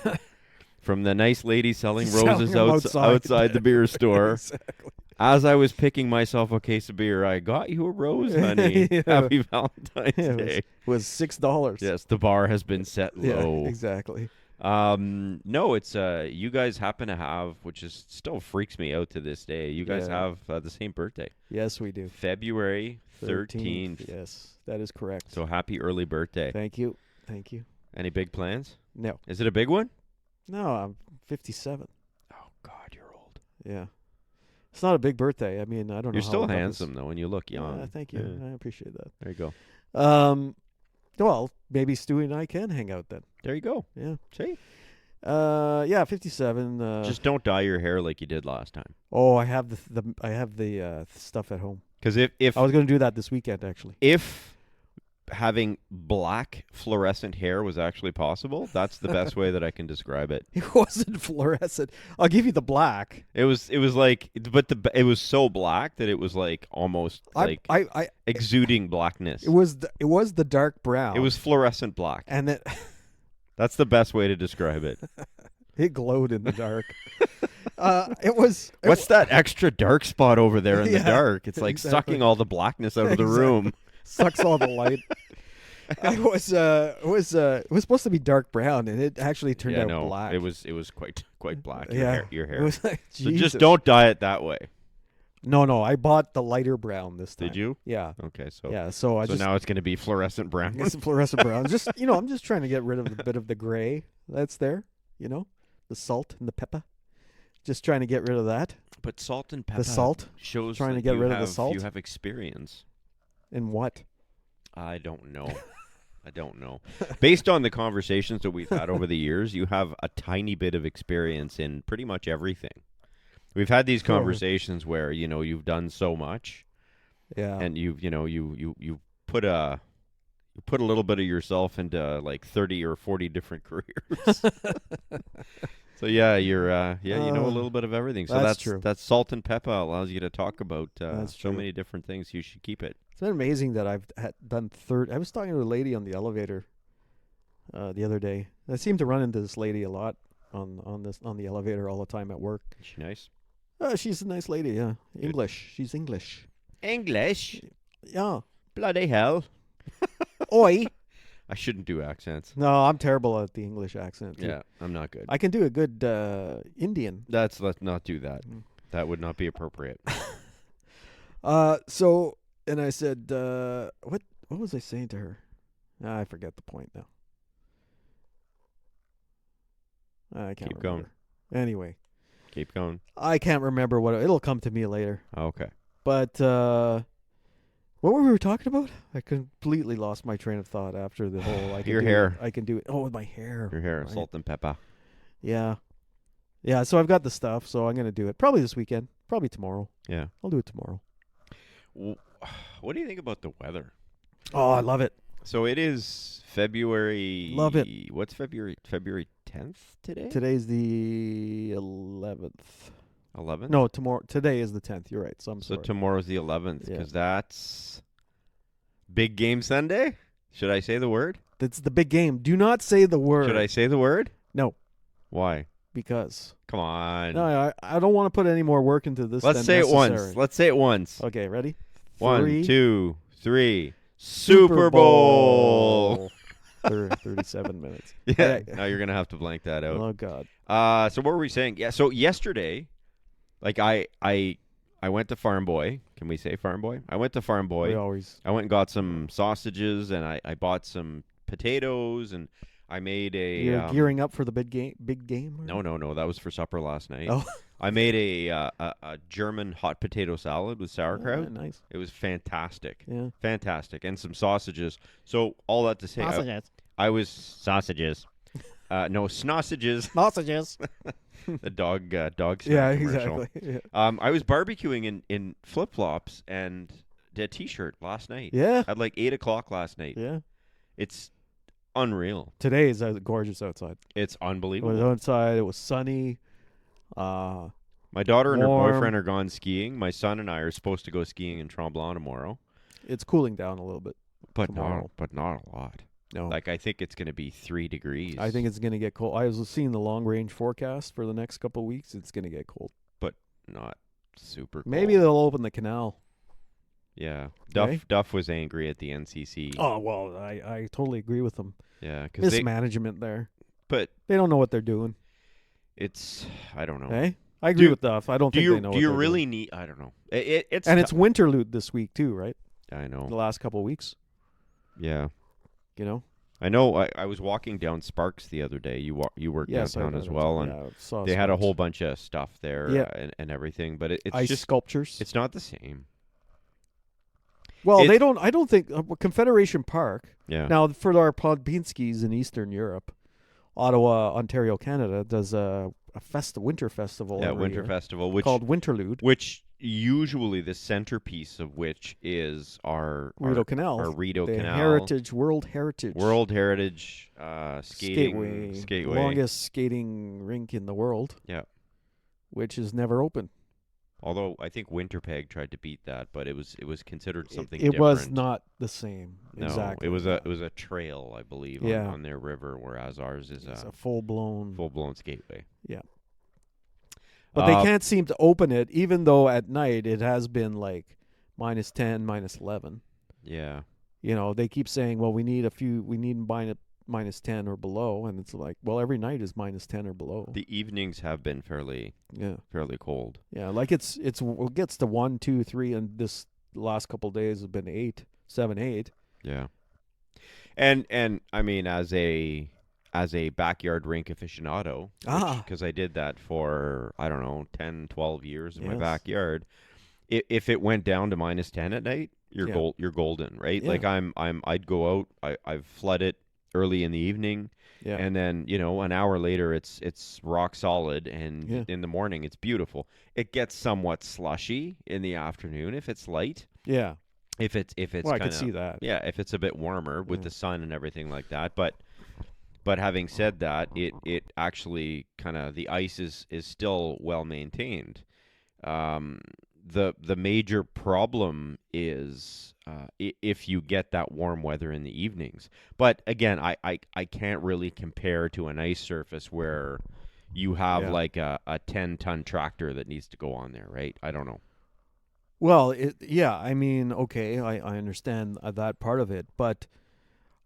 from the nice lady selling Selling roses them outside the beer store. Exactly. As I was picking myself a case of beer, I got you a rose, honey. Yeah. Happy Valentine's Yeah, Day. it was $6. Yes, the bar has been set Yeah, low. exactly. No, it's you guys happen to have, which is still freaks me out to this day. You guys Yeah. have the same birthday, Yes, we do. February 13th. Yes, that is correct. So happy early birthday. Thank you. Thank you. Any big plans? No. Is it a big one? No, I'm 57. Oh God, you're old. Yeah. It's not a big birthday. I mean, I don't know. You're how still old that is. handsome though when you look young. Yeah, thank you. Yeah, I appreciate that. there you go. Well, maybe Stewie and I can hang out then. There you go. Yeah. See? Yeah, 57. Just don't dye your hair like you did last time. Oh, I have the stuff at home. Because if I was going to do that this weekend actually. if having black fluorescent hair was actually possible, that's the best way that I can describe it. It wasn't fluorescent. I'll give you the black. It was like, but it was so black that it was like almost like I exuding blackness. it was the dark brown. It was fluorescent black. and then That's the best way to describe it. It glowed in the dark. It was. What's that extra dark spot over there in the Yeah, dark? It's like exactly. sucking all the blackness out of the Exactly. room. Sucks all the light. It was supposed to be dark brown, and it actually turned Yeah, out no, black. it was quite black. Yeah, Your It hair. was like, So just Jesus. don't dye it that way. No, I bought the lighter brown this time. Did you? Yeah, Okay, so yeah. So I so just now it's going to be fluorescent brown. get some fluorescent brown. Just I'm just trying to get rid of a bit of the gray that's there. The salt and the pepper. Just trying to get rid of that. But salt and pepper The salt. shows Trying to that get you rid of the have- salt? You have experience. And what? I don't know. I don't know. Based on the conversations that we've had over the years, you have a tiny bit of experience in pretty much everything. We've had these Sure. conversations where you've done so much, Yeah. and you put a little bit of yourself into like 30 or 40 different careers. So yeah, you're you know a little bit of everything. So that's true. That's salt and pepper allows you to talk about That's so true. many different things. You should keep it. It's been amazing that I've done I was talking to a lady on the elevator the other day. I seem to run into this lady a lot on the elevator all the time at work. Is she nice? She's a nice lady, yeah. Good. English. She's English. English? Yeah. Bloody hell. Oi. I shouldn't do accents. No, I'm terrible at the English accent. too. Yeah, I'm not good. I can do a good Indian. Let's not do that. Mm. That would not be appropriate. So, and I said, what was I saying to her? I forget the point now. I can't Keep going. remember. Anyway, Keep going. I can't remember it'll come to me later. Okay. But what were we talking about? I completely lost my train of thought after the whole Your hair. I can do it. Oh, with my hair. Your hair, Right. salt and pepper. Yeah. Yeah, so I've got the stuff, so I'm going to do it. Probably this weekend. Probably tomorrow. Yeah. I'll do it tomorrow. What do you think about the weather? Oh, I love it. So it is February. Love it. What's February? February 10th today? Today's the 11th. 11th? No, tomorrow. Today is the 10th. You're right. So I'm So sorry. tomorrow's the 11th Yeah. because that's Big Game Sunday? Should I say the word? That's the big game. Do not say the word. Should I say the word? No, Why? because Come on. no, I don't want to put any more work into this. Let's than say it once. necessary. Let's say it once. Okay, ready? 1, 3, 2, 3. Super Bowl. 37 minutes. Yeah. Yeah. Now you're gonna have to blank that out. Oh God. So what were we saying? Yeah. So yesterday, like I went to Farm Boy. Can we say Farm Boy? I went to Farm We Boy. always. I went and got some sausages, and I bought some potatoes, and I made a. You're gearing up for the big game. Big game. or- No. That was for supper last night. Oh. I made a German hot potato salad with sauerkraut. Oh, nice. It was fantastic. Yeah. Fantastic. And some sausages. So all that to say, I was sausages. No, snossages. Sausages. The dog snack Yeah, commercial. exactly. Yeah. I was barbecuing in flip flops and a t-shirt last night. Yeah. At like 8:00 last night. Yeah. It's unreal. Today is gorgeous outside. It's It was unbelievable. outside. It was sunny. My daughter and her warm. boyfriend are gone skiing. My son and I are supposed to go skiing in Tremblant tomorrow, It's cooling down a little bit. but Tomorrow. not a lot. No. Like I think it's going to be 3 degrees. I think it's going to get cold. I was seeing the long range forecast for the next couple of weeks. It's going to get cold. not super. Maybe cold. they'll open the canal. Yeah. Okay. Duff was angry at the NCC. Oh, well, I totally agree with them. Yeah, because Mismanagement there. but They don't know what they're doing. it's I don't know. Hey? I agree Do- with Duff. I don't Do think you they know do what you they're really doing. need? I don't know. It's And tou- it's winter loot this week, too, right? I know. The last couple of weeks, Yeah. you know? I know. I was walking down Sparks the other day. You work Yes, downtown I as well, and yeah, I saw they had a some whole bunch of stuff there Yeah. and everything. But it's ice just sculptures. it's not the same. Well, it's- they don't. I don't think Confederation Park. Yeah. Now, for our Podbinskis in Eastern Europe, Ottawa, Ontario, Canada does a winter festival. Yeah, every Winter year Festival, which called Winterlude. which usually the centerpiece of which is our Rideau Canal. our Rideau the Canal World Heritage. World Heritage skating Skateway. Longest skating rink in the world. Yeah. Which is never open. Although I think Winterpeg tried to beat that, but it was considered something It different. was not the same. No, exactly. it was a trail, I believe, Yeah. on their river, whereas ours is It's a a full-blown. full-blown skateway. Yeah. But they can't seem to open it, even though at night it has been like -10, -11. Yeah. You know, they keep saying, well, we need -10 or below, and it's like, well, every night is -10 or below. The evenings have been fairly Yeah, cold. yeah, like it gets to 1, 2, 3, and this last couple of days have been 8, 7, 8. Yeah. And I mean, as a backyard rink aficionado, because I did that for, I don't know, 10, 12 years in my Yes. backyard. If it went down to -10 at night, you're Yeah. you're golden, right? Yeah. Like I'd go out, I've flood it early in the evening, Yeah, and then, an hour later it's rock solid, and Yeah. in the morning it's beautiful. It gets somewhat slushy in the afternoon if it's light. yeah. If it's Well, I kinda, could see that. yeah, if it's a bit warmer with Yeah. the sun and everything like that. But having said that, it actually kind of, the ice is still well maintained. The major problem is if you get that warm weather in the evenings. But again, I can't really compare to an ice surface where you have Yeah. like a 10-ton tractor that needs to go on there, right? I don't know. Well, yeah, I mean, okay, I understand that part of it, but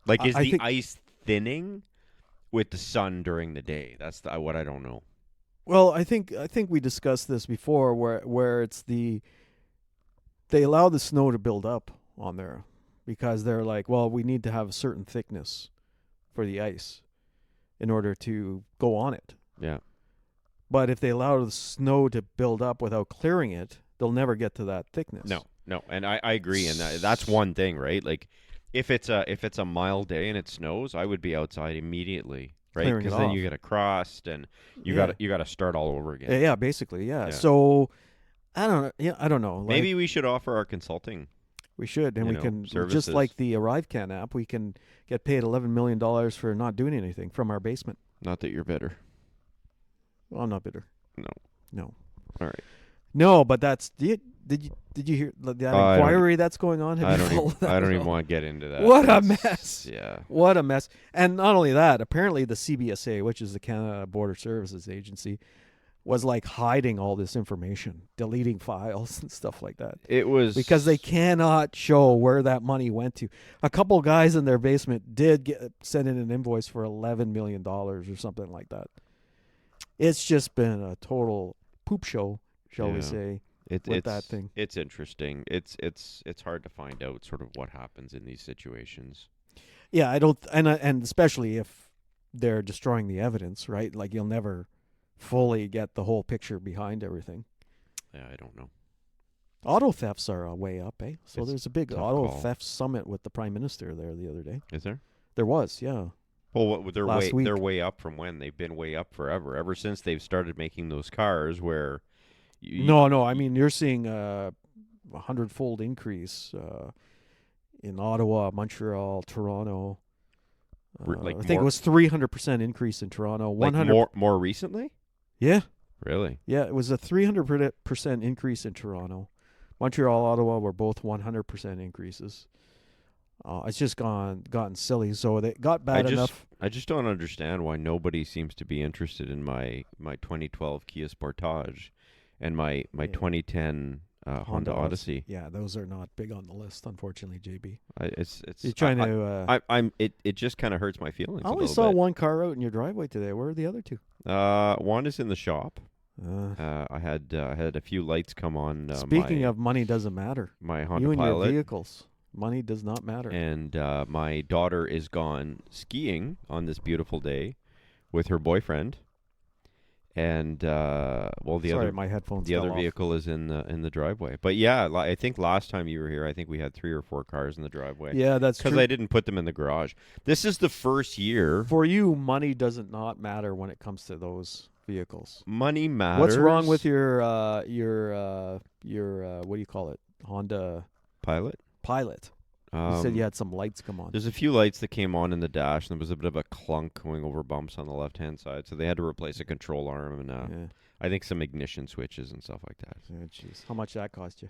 Like, is I the think- ice thinning with the sun during the day? That's what I don't know. well, I think we discussed this before, where it's they allow the snow to build up on there because they're like, well, we need to have a certain thickness for the ice in order to go on it. Yeah. But if they allow the snow to build up without clearing it, they'll never get to that thickness. No, and I agree, and that's one thing, right? Like, if it's a mild day and it snows, I would be outside immediately, right? Clearing it Because then off. you get a crust, and you Yeah. got to start all over again. Yeah, basically, yeah. Yeah. So I don't know. Yeah, I don't know. Like, Maybe we should offer our consulting. we should, and you we know, can just services. like the ArriveCan app, we can get paid $11 million for not doing anything from our basement. Not that you're bitter. Well, I'm not bitter. No. No. All right. No, but that's did you hear that I don't- inquiry that's going on? Have I you don't followed even. that I don't at even all? want to get into that. What a That's- mess. Yeah. What a mess. And not only that, apparently the CBSA, which is the Canada Border Services Agency, was like hiding all this information, deleting files and stuff like that. It was Because they cannot show where that money went to. A couple guys in their basement did send in an invoice for $11 million or something like that. It's just been a total poop show, shall we Yeah. say, It's with that thing. It's interesting. It's hard to find out sort of what happens in these situations. Yeah, I don't, and especially if they're destroying the evidence, right? Like you'll never fully get the whole picture behind everything. Yeah, I don't know. Auto thefts are way up, eh? So It's there's a big tough auto call. theft summit with the Prime Minister there the other day. Is there? There was, yeah. Well, they're Last week. they're way up from when? They've been way up forever. Ever since they've started making those cars where No, I mean you're seeing a 100-fold increase in Ottawa, Montreal, Toronto. Like I think it more- was 300% increase in Toronto. like 100. more recently? Yeah, Really? yeah, it was a 300% increase in Toronto. Montreal, Ottawa were both 100% increases. It's just gotten silly. So they got bad enough. I just don't understand why nobody seems to be interested in my 2012 Kia Sportage and my Yeah. 2010 Honda Odyssey. Yeah, those are not big on the list, unfortunately, JB. It's You're trying to. it just kind of hurts my feelings. I a only little saw bit. one car out in your driveway today. Where are the other two? One is in the shop. Uh, I had a few lights come on. Speaking of money, doesn't matter. my Honda You and Pilot, your vehicles, money does not matter. and my daughter is gone skiing on this beautiful day with her boyfriend, and well, the Sorry, other my headphones. the fell other off. vehicle is in the driveway. But yeah, I think last time you were here, I think we had 3 or 4 cars in the driveway. Yeah, that's Because true. I didn't put them in the garage. This is the first year. For you, money doesn't not matter when it comes to those vehicles. Money matters. What's wrong with your what do you call it? Honda Pilot? Pilot. You said you had some lights come on. There's a few lights that came on in the dash, and there was a bit of a clunk going over bumps on the left-hand side, so they had to replace a control arm and Yeah. I think some ignition switches and stuff like that. Oh, jeez. How much that cost you?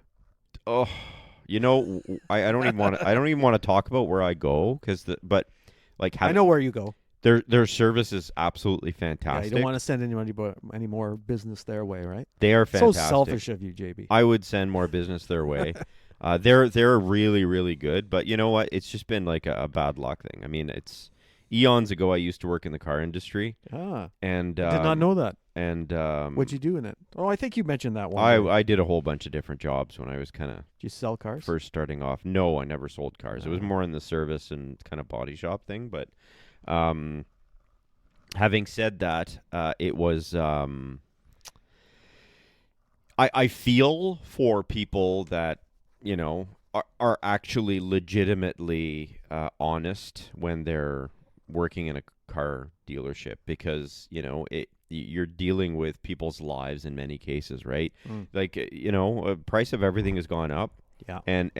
Oh, I don't even want to. I don't even want to talk about where I go but like I know where you go. their service is absolutely Yeah, fantastic. you don't want to send any more business their way, right? They are fantastic. So selfish of you, JB. I would send more business their way. They're really, really good. But you know what? It's just been like a bad luck thing. I mean, it's eons ago. I used to work in the car industry, and I did not know that. And What'd you do in it? Oh, I think you mentioned that one. I did a whole bunch of different jobs when I was kind of Did you sell cars? first starting off. No, I never sold cars. It was more in the service and kind of body shop thing. But having said that, it was. I feel for people that are actually legitimately honest when they're working in a car dealership, because you're dealing with people's lives in many cases, right? Like price of everything has gone up. Yeah. And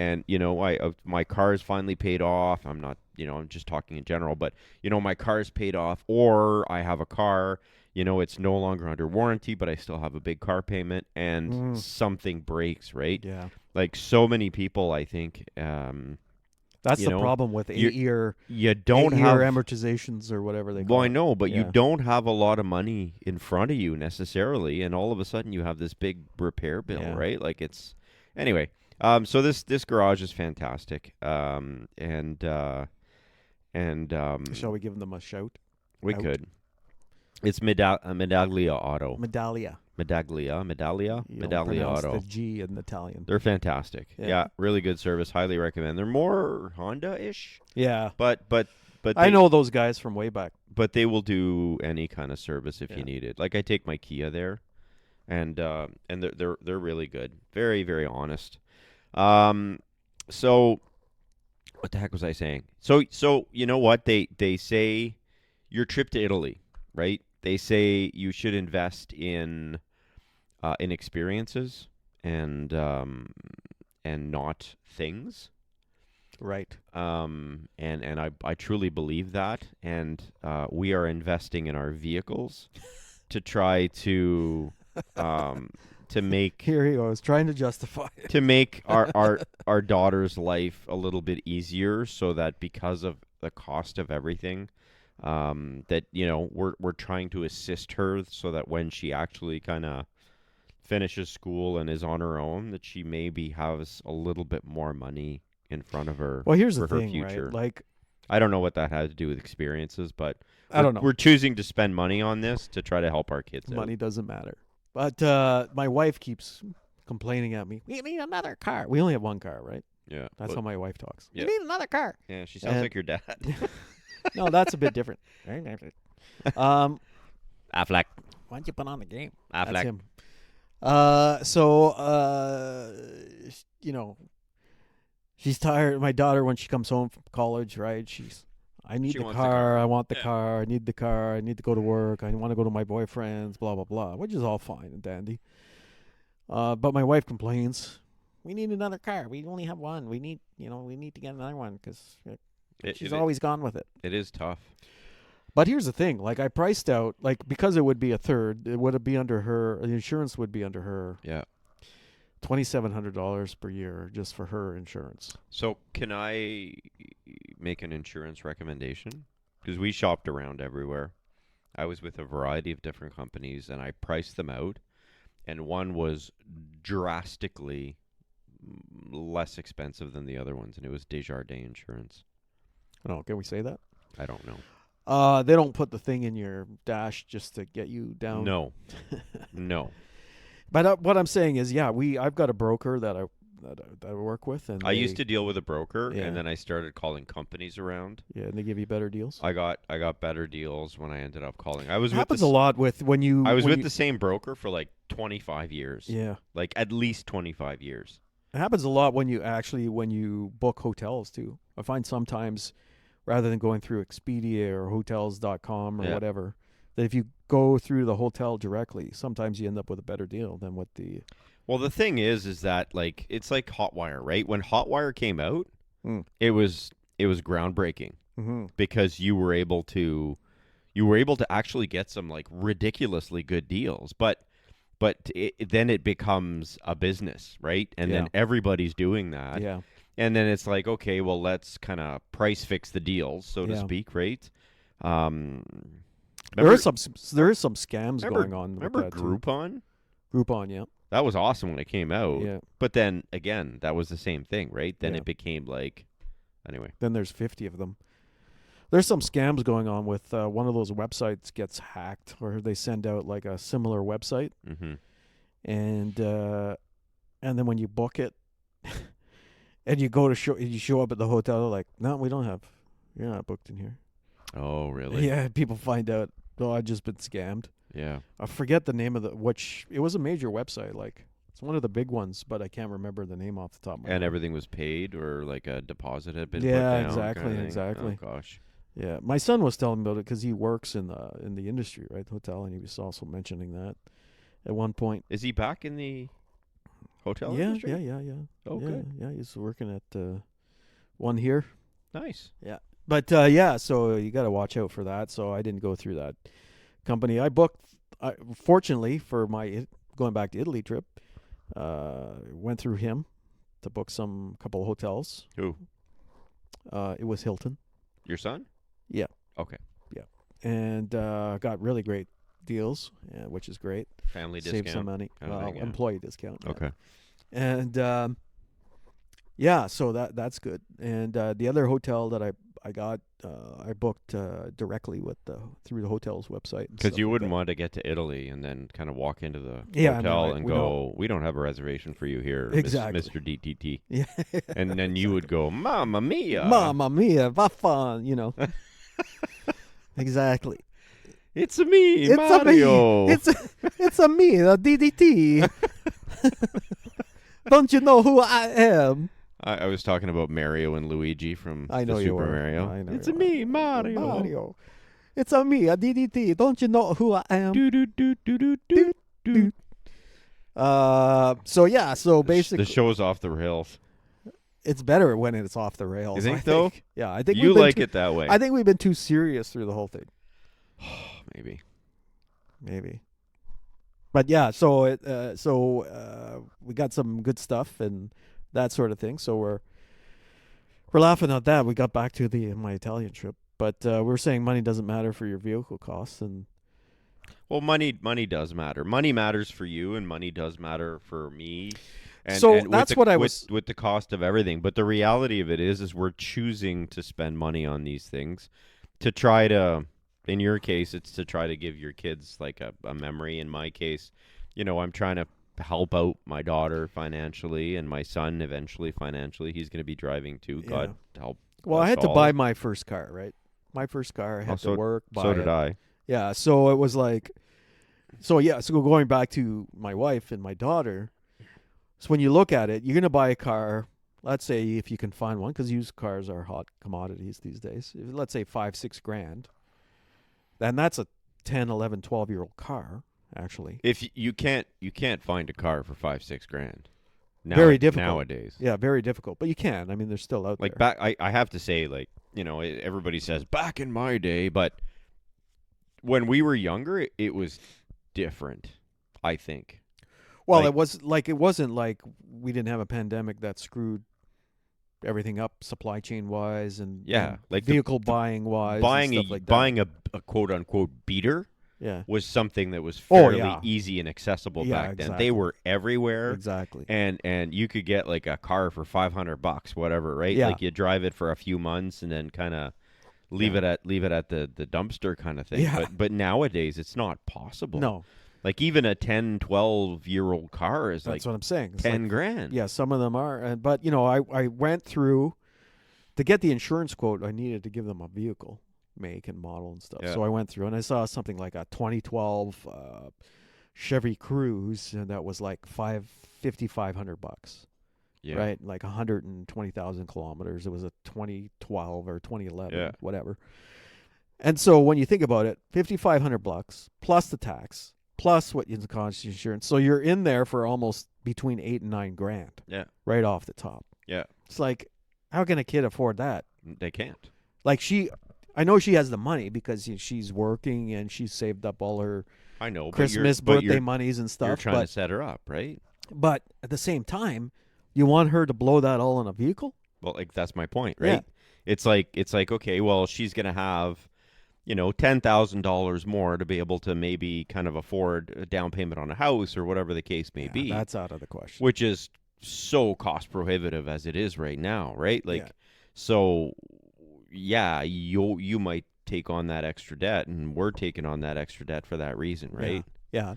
my car is finally paid off. I'm not, I'm just talking in general, but my car is paid off, or I have a car, it's no longer under warranty, but I still have a big car payment, and something breaks, right? Yeah. Like so many people, I think, that's the problem with eight-year amortizations or whatever they call it. Well, I know, but you don't have a lot of money in front of you necessarily, and all of a sudden you have this big repair bill, right? Like anyway. So this garage is fantastic, and shall we give them a shout? We could. It's Medaglia Auto. Medaglia. Medaglia Auto. The G in Italian. They're fantastic. Yeah, really good service. Highly recommend. They're more Honda-ish. Yeah, but I know those guys from way back. But they will do any kind of service if you need it. Like I take my Kia there, and they're really good. Very, very honest. So what the heck was I saying? So you know what? They say your trip to Italy, right? They say you should invest in experiences and not things. Right. And I truly believe that, and we are investing in our vehicles to try to make here he was trying to justify it. To make our daughter's life a little bit easier, so that because of the cost of everything, that we're trying to assist her so that when she actually kind of finishes school and is on her own, that she maybe has a little bit more money in front of her. Well, here's for the her thing, future. right? Like, I don't know what that has to do with experiences, but I don't know. We're choosing to spend money on this to try to help our kids out. Money doesn't matter. But my wife keeps complaining at me. We need another car. We only have one car, right? Yeah. That's how my wife talks. Yeah. We need another car. Yeah, she sounds like your dad. No, that's a bit different. Affleck. Why don't you put on the game? Affleck. That's him. She's tired. My daughter, when she comes home from college, right? I need the car. I want the car. I need the car. I need to go to work. I want to go to my boyfriend's, blah, blah, blah, which is all fine and dandy. But my wife complains. We need another car. We only have one. We need to get another one because she's always gone with it. It is tough. But here's the thing. Like, I priced out, like, because it would be a third, it would be under her, the insurance would be under her. Yeah. $2,700 per year just for her insurance. So can I make an insurance recommendation? Because we shopped around everywhere. I was with a variety of different companies, and I priced them out, and one was drastically less expensive than the other ones, and it was Desjardins Insurance. Oh, can we say that? I don't know. They don't put the thing in your dash just to get you down. No. No. But what I'm saying is, I've got a broker that I work with, and I used to deal with a broker, Yeah. and then I started calling companies around. Yeah, and they give you better deals. I got better deals when I ended up calling. It happens a lot with when you. I was with the same broker for like 25 years. Yeah, like at least 25 years. It happens a lot when you book hotels too. I find sometimes, rather than going through Expedia or Hotels.com or whatever, that if you go through the hotel directly, sometimes you end up with a better deal than what the. Well, the thing is that like it's like Hotwire, right? When Hotwire came out, it was groundbreaking because you were able to actually get some like ridiculously good deals. But But then it becomes a business, right? And then everybody's doing that. Yeah. And then it's like, okay, well, let's kind of price fix the deals, so to speak, right? There is some scams going on. Remember with that Groupon? Groupon, yeah. That was awesome when it came out. Yeah. But then again, that was the same thing, right? Then Yeah. it became like, anyway. Then there's 50 of them. There's some scams going on with one of those websites gets hacked, or they send out like a similar website, Mm-hmm. and then when you book it, and you show up at the hotel, they're like, no, we don't have. You're not booked in here. Oh, really? Yeah, people find out. Oh, I've just been scammed. Yeah. I forget the name of it was a major website, like it's one of the big ones, but I can't remember the name off the top of my head. And everything was paid, or like a deposit had been Yeah, put down. exactly, kind of thing? exactly. Oh, gosh. Yeah, my son was telling me about it because he works in the industry, right, hotel, and he was also mentioning that at one point. Is he back in the hotel Yeah, industry? yeah. Oh, yeah, good. yeah. He's working at one here, Nice. but so you got to watch out for that. So I didn't go through that company. I booked. Fortunately for my going back to Italy trip, went through him to book couple of hotels. Who? It was Hilton. Your son? Yeah. Okay. And got really great deals, which is great. Family Save discount. some money. kind of thing, yeah. Employee discount. yeah. Okay. And so that's good. And the other hotel that I got, I booked directly through the hotel's website. Because you wouldn't want to get to Italy and then kind of walk into the Yeah, hotel no, and we go, we don't have a reservation for you here, Exactly. Mr. DTT. Yeah. And then you would go, Mamma Mia. Mamma mia, va fun, you know. Exactly. It's a me, It's Mario. It's a me, a DDT. Don't you know who I am? I was talking about Mario and Luigi from I know the you Super were. Mario. I know It's you a were. me, Mario. Mario. It's a me, a DDT. Don't you know who I am? Do, do, do, do, do, do, do. So basically, The show's off the rails. it's better when it's off the rails. You think I so? Yeah, I think You we've been like too- it that way. I think we've been too serious through the whole thing. Maybe. Maybe. But yeah, so we got some good stuff and that sort of thing. So we're laughing at that. We got back to my Italian trip, but we're saying money doesn't matter for your vehicle costs, and Well, money does matter. Money matters for you, and money does matter for me. And, So and with that's the- what I with- was- with the cost of everything. But the reality of it is we're choosing to spend money on these things to try to. In your case, it's to try to give your kids like a memory. In my case, I'm trying to help out my daughter financially and my son eventually financially. He's going to be driving too. Yeah. God help. well, I us had to all. buy my first car, right? My first car, I had to work. Buy So did it. I. Yeah, so it was like, so going back to my wife and my daughter. So when you look at it, you're gonna buy a car. Let's say if you can find one, because used cars are hot commodities these days. Let's say $5-6 grand. Then that's a 10, 11, 12-year-old car, actually. If you can't find a car for $5-6 grand. Very difficult. Nowadays. Yeah, very difficult. But you can. I mean, they're still out Like there. back, I have to say, like, everybody says back in my day, but when we were younger, it was different, I think. Well, like- it wasn't like we didn't have a pandemic that screwed everything up supply chain wise and Yeah, and like the- vehicle buying wise Buying and stuff like that. buying a quote unquote beater Yeah, was something that was Oh, fairly yeah. easy and accessible Yeah, back then. exactly. They were everywhere. exactly. And you could get like a car for $500, whatever, right? Yeah. Like you drive it for a few months and then kind of leave Yeah. it at the dumpster kind of thing. Yeah. But nowadays it's not possible. No, Like even a 10, 12-year-old car is that's like what I'm saying. It's 10 like, grand. yeah, some of them are. But I went through to get the insurance quote. I needed to give them a vehicle make and model and stuff. Yeah. So I went through and I saw something like a 2012 Chevy Cruze, and that was like $5,500. Yeah. Right, like 120,000 kilometers. It was a 2012 or 2011, Yeah. whatever. And so when you think about it, $5,500 plus the tax plus what you cost insurance, so you're in there for almost between $8 and $9 grand. Yeah. Right off the top. Yeah. It's like, how can a kid afford that? They can't. Like I know she has the money because she's working and she's saved up all her I know, Christmas, birthday monies and stuff. You're trying but, to set her up, right? but at the same time, you want her to blow that all in a vehicle? Well, like that's my point, Yeah. right? It's like okay, well, she's gonna have, $10,000 more to be able to maybe kind of afford a down payment on a house or whatever the case may be. That's out of the question. Which is so cost prohibitive as it is right now, right? Like, Yeah. so yeah, you might take on that extra debt, and we're taking on that extra debt for that reason, right? Yeah.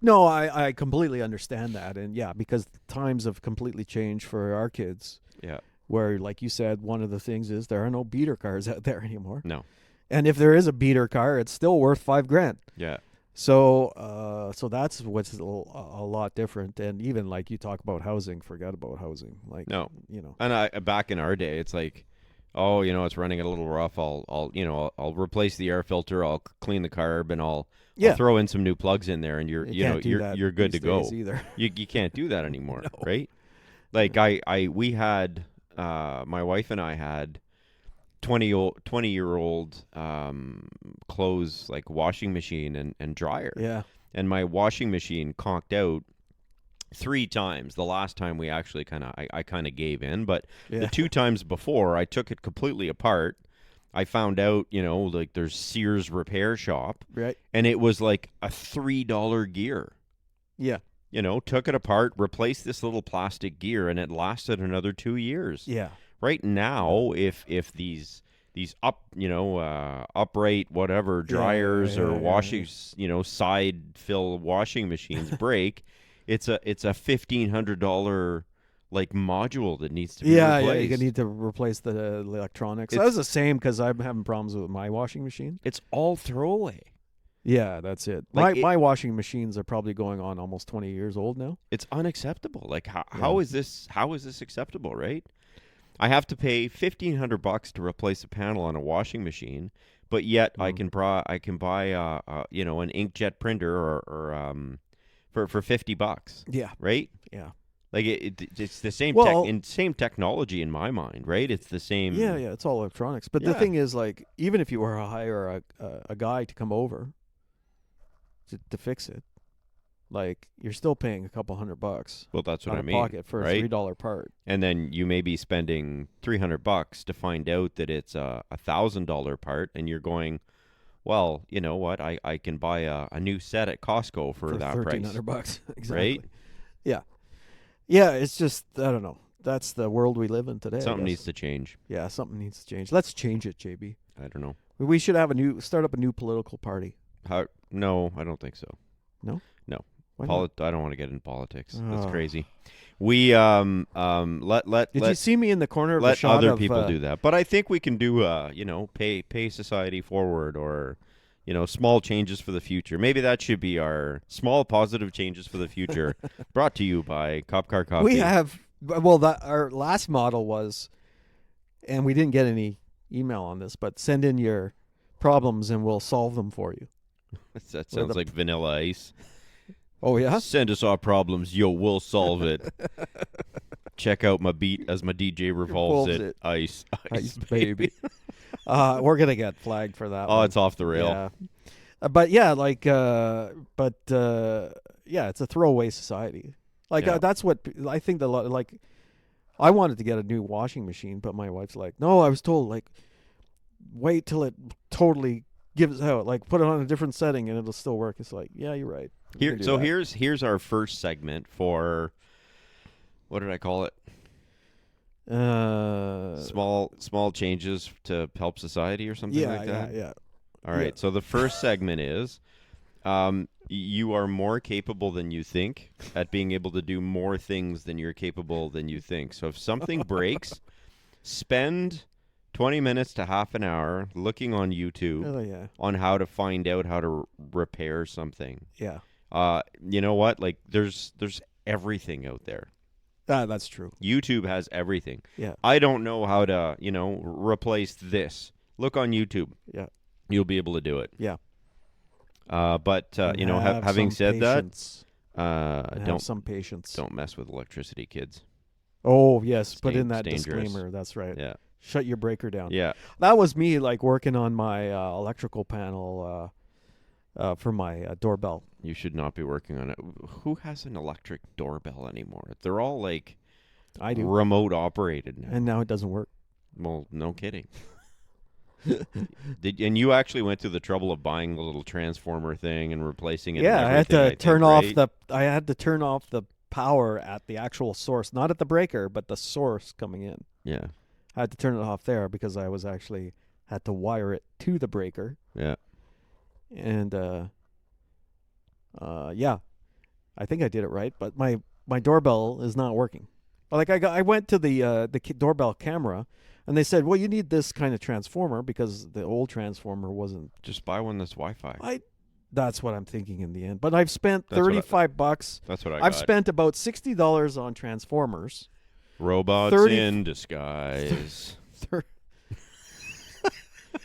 No, I completely understand that. And yeah, because times have completely changed for our kids, Yeah. where, like you said, one of the things is there are no beater cars out there anymore. No. And if there is a beater car, it's still worth $5,000. Yeah. So that's what's a lot different. And even like you talk about housing, forget about housing. Like, No. you know, And back in our day, it's like, oh, it's running a little rough. I'll replace the air filter. I'll clean the carb, and I'll throw in some new plugs in there, and you're good to go. Either. You can't do that anymore, No. right? Like we had my wife and I had 20-year-old clothes, like washing machine and dryer. Yeah. And my washing machine conked out 3 times. The last time we actually I kind of gave in, but the 2 times before, I took it completely apart. I found out, like there's Sears Repair Shop, Right. and it was like a $3 gear. Yeah. Took it apart, replaced this little plastic gear, and it lasted another 2 years. Yeah. Right now, if these upright whatever dryers or washing side fill washing machines break, it's a $1,500 like module that needs to be replaced. Yeah, you need to replace the electronics. That was the same because I'm having problems with my washing machine. It's all throwaway. Yeah, that's it. Like my washing machines are probably going on almost 20 years old now. It's unacceptable. Like how is this acceptable, right? I have to pay $1,500 to replace a panel on a washing machine, but yet I can buy an inkjet printer or for $50. Yeah. Right? Yeah. Like it's the same same technology in my mind, right? It's the same. Yeah, it's all electronics. But the thing is, like, even if you were to hire a guy to come over to fix it, like, you're still paying a couple $100. Well, that's what out I of mean, pocket for right? a $3 part. And then you may be spending $300 to find out that it's a $1,000 part, and you're going, well, you know what? I can buy a new set at Costco for that price. $1,300. Exactly. Right? Yeah. Yeah, it's just, I don't know. That's the world we live in today. Something needs to change. Yeah, something needs to change. Let's change it, JB. I don't know. We should have start up a new political party. No, I don't think so. No? No. Why not? I don't want to get in politics. That's Oh. crazy. We let Did you see me in the corner of a let shot other of, people do that. But I think we can do pay society forward, or small changes for the future. Maybe that should be our small positive changes for the future. Brought to you by Cop Car Coffee. We have, our last model was, and we didn't get any email on this, but send in your problems and we'll solve them for you. That sounds like Vanilla Ice. Oh, yeah? Send us our problems, yo, we'll solve it. Check out my beat as my DJ revolves it. Ice baby. We're going to get flagged for that Oh, one. it's off the rail. Yeah. But yeah, it's a throwaway society. Like, Yeah. that's what I think I wanted to get a new washing machine, but my wife's like, no, I was told, like, wait till it totally gives out. Like, put it on a different setting and it'll still work. It's like, yeah, you're right. Here's our first segment for, what did I call it? Small changes to help society or something like that. Yeah. All right. So the first segment is, you are more capable than you think at being able to do more things than you're capable than you think. So if something breaks, spend 20 minutes to half an hour looking on YouTube on how to find out how to repair something. Yeah. You know what? Like there's everything out there. That's true. YouTube has everything. Yeah. I don't know how to, replace this. Look on YouTube. Yeah. You'll be able to do it. Yeah. But having said that, don't some patience. Don't mess with electricity, kids. Oh yes, put in It's that dangerous. disclaimer. That's right. Yeah. Shut your breaker down. Yeah. That was me, like, working on my electrical panel for my doorbell. You should not be working on it. Who has an electric doorbell anymore? They're all like I do, remote operated now. and now it doesn't work. Well, no kidding. And you actually went through the trouble of buying the little transformer thing and replacing it. Yeah, and I had to everything, turn think, off right? I had to turn off the power at the actual source, not at the breaker, but the source coming in. Yeah, I had to turn it off there because I was actually had to wire it to the breaker. yeah. And yeah, I think I did it right, but my doorbell is not working. Like I went to the doorbell camera, and they said, well, you need this kind of transformer because the old transformer wasn't. Just buy one that's Wi-Fi. That's what I'm thinking in the end. But I've spent That's what I- $35. That's what I I've got. spent about $60 on transformers. Robots 30 in disguise.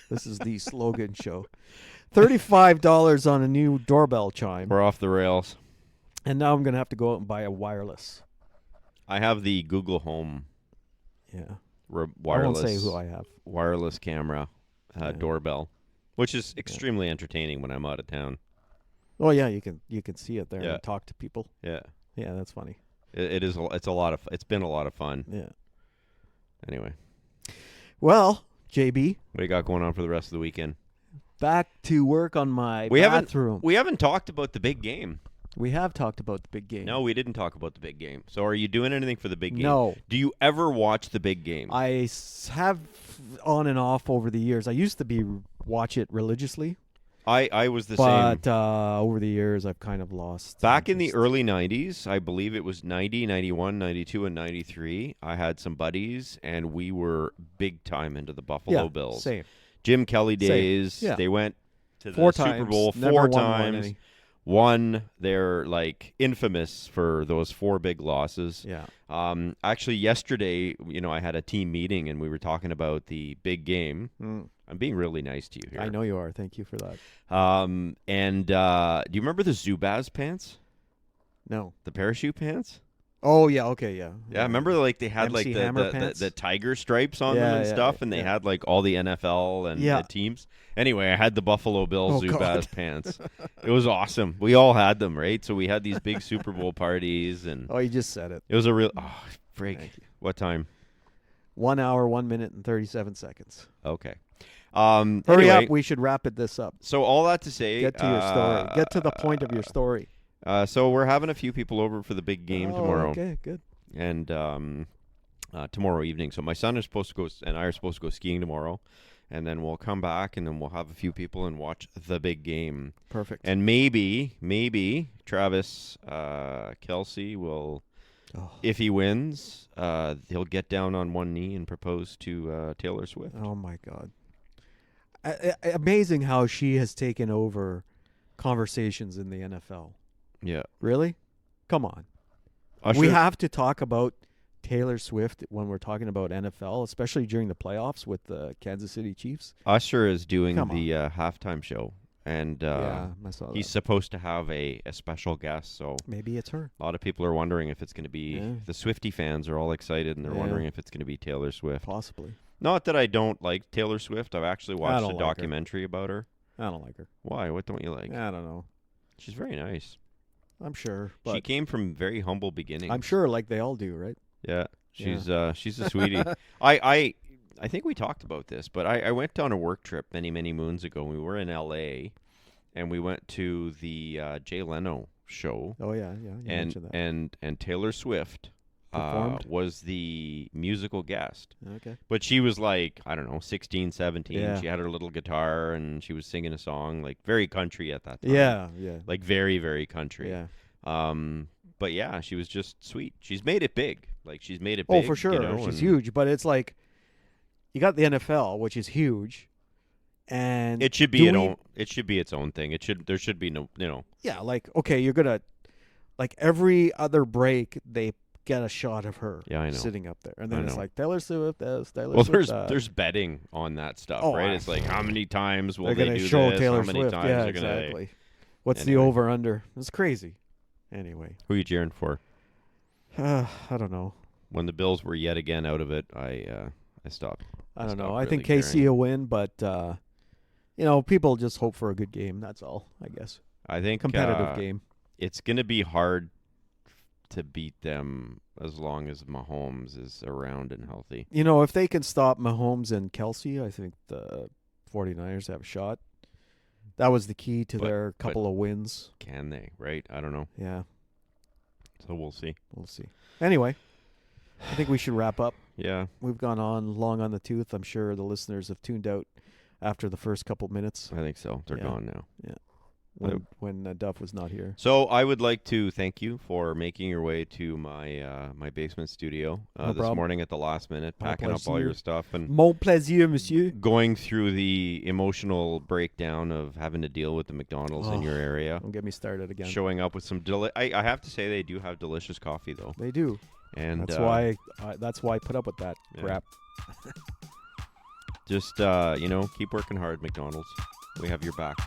This is the slogan show. $35 on a new doorbell chime, We're off the rails. and now I'm gonna have to go out and buy a wireless. I have the Google Home Yeah, wireless. I won't say who I have. wireless camera Yeah. doorbell, which is extremely entertaining when I'm out of town. Oh yeah, you can see it there Yeah. and talk to people. Yeah, Yeah, that's funny. it is. It's a lot of. It's been a lot of fun. Yeah. Anyway, Well, JB, what do you got going on for the rest of the weekend? back to work on my We haven't- bathroom. We haven't talked about the big game. We have talked about the big game. No, we didn't talk about the big game. So, are you doing anything for the big game? No. Do you ever watch the big game? I have on and off over the years. I used to watch it religiously, I was the same. but over the years I've kind of lost. Back in the interest. early 90s, I believe it was 90, 91, 92, and 93, I had some buddies, and we were big time into the Buffalo yeah, Bills. Same. Jim Kelly Same. days. Yeah. They went to the 4 Super times. Bowl Never 4 won one times. any. Won. They're like infamous for those 4 big losses. Yeah. Actually, yesterday, I had a team meeting, and we were talking about the big game. I'm being really nice to you here. I know you are. Thank you for that. And do you remember the Zubaz pants? No. The parachute pants? Oh yeah. Okay. Yeah. Yeah, remember like they had like MC the, Hammer the, pants? the tiger stripes on Yeah, them and yeah, stuff, yeah, and they yeah. had like all the NFL and Yeah. the teams. Anyway, I had the Buffalo Bills Oh, Zubaz God. pants. It was awesome. We all had them, right? So we had these big Super Bowl parties, and Oh, you just said it. it was a real freak. Thank you. What time? 1 hour, 1 minute, and 37 seconds. Okay. Hurry Anyway, up. We should wrap this up. So all that to say, Get to your story. Get to the point of your story. So we're having a few people over for the big game Oh, tomorrow. Okay. Good. And tomorrow evening. So my son is supposed to go, and I are supposed to go skiing tomorrow, and then we'll come back, and then we'll have a few people and watch the big game. Perfect. And maybe Travis Kelsey will, if he wins, he'll get down on one knee and propose to Taylor Swift. Oh my God. Amazing how she has taken over conversations in the NFL. Yeah. Really? Come on. Usher, We have to talk about Taylor Swift when we're talking about NFL, especially during the playoffs with the Kansas City Chiefs. Usher is doing Come the halftime show, and Yeah, I saw he's that. supposed to have a special guest. So Maybe it's her. a lot of people are wondering if it's going to be Yeah. the Swiftie fans are all excited, and they're Yeah. wondering if it's going to be Taylor Swift. Possibly. Not that I don't like Taylor Swift. I've actually watched don't a like her. documentary about her. I don't like her. Why? What don't you like? I don't know. She's very nice. I'm sure. She But came from very humble beginnings. I'm sure like they all do, right? Yeah, she's a sweetie. I think we talked about this, but I went on a work trip many moons ago. We were in L.A. and we went to the Jay Leno show, Oh, yeah. You mentioned that. and Taylor Swift Performed? was the musical guest. Okay. But she was like, I don't know, 16, 17. Yeah. She had her little guitar and she was singing a song, like very country at that time. Yeah. Like very, very country. Yeah. But yeah, she was just sweet. She's made it big. Like she's made it Oh, big. for sure. you know, She's and huge. But it's like you got the NFL, which is huge. And It should be it should be its own thing. There should be no, Yeah, like, okay, you're going to, like, every other break, they get a shot of her Yeah, I know. sitting up there. And I then it's know. like, Taylor Swift, Taylor Well, Swift. there's betting on that stuff, Oh, right? It's like how many times will they're they going do to show this? Taylor how many Swift. times Yeah, they're gonna exactly. What's Anyway. the over-under? It's crazy. Anyway. Who are you cheering for? I don't know. When the Bills were yet again out of it, I stopped. I don't know. stopped I think really KC caring. will win, but people just hope for a good game. That's all, I guess. I think Competitive game. It's going to be hard to beat them as long as Mahomes is around and healthy. If they can stop Mahomes and Kelsey, I think the 49ers have a shot. That was the key to their couple of wins. Can they? Right? I don't know. Yeah. So we'll see. We'll see. Anyway, I think we should wrap up. Yeah. We've gone on long on the tooth. I'm sure the listeners have tuned out after the first couple minutes I think so. They're Yeah. gone now. when Duff was not here. So I would like to thank you for making your way to my basement studio No this problem. morning at the last minute, My packing up all pleasure. your stuff and Mon plaisir, monsieur. going through the emotional breakdown of having to deal with the McDonald's in Oh, your area. Don't get me started again. Showing up with some I have to say they do have delicious coffee though, They do. and That's why I put up with that yeah. crap. just keep working hard, McDonald's. We have your back.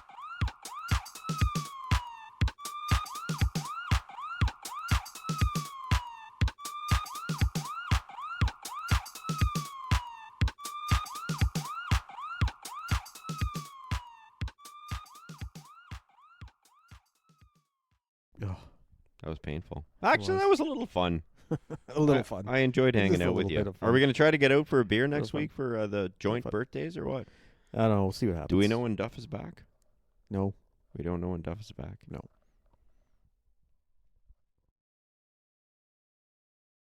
Ugh, That was painful. Actually, that was a little fun. a little fun. I enjoyed hanging Just a out with little you. bit of Are we fun. going to try to get out for a beer next fun. week for the joint fun. birthdays or what? I don't know. We'll see what happens. Do we know when Duff is back? No. We don't know when Duff is back. No.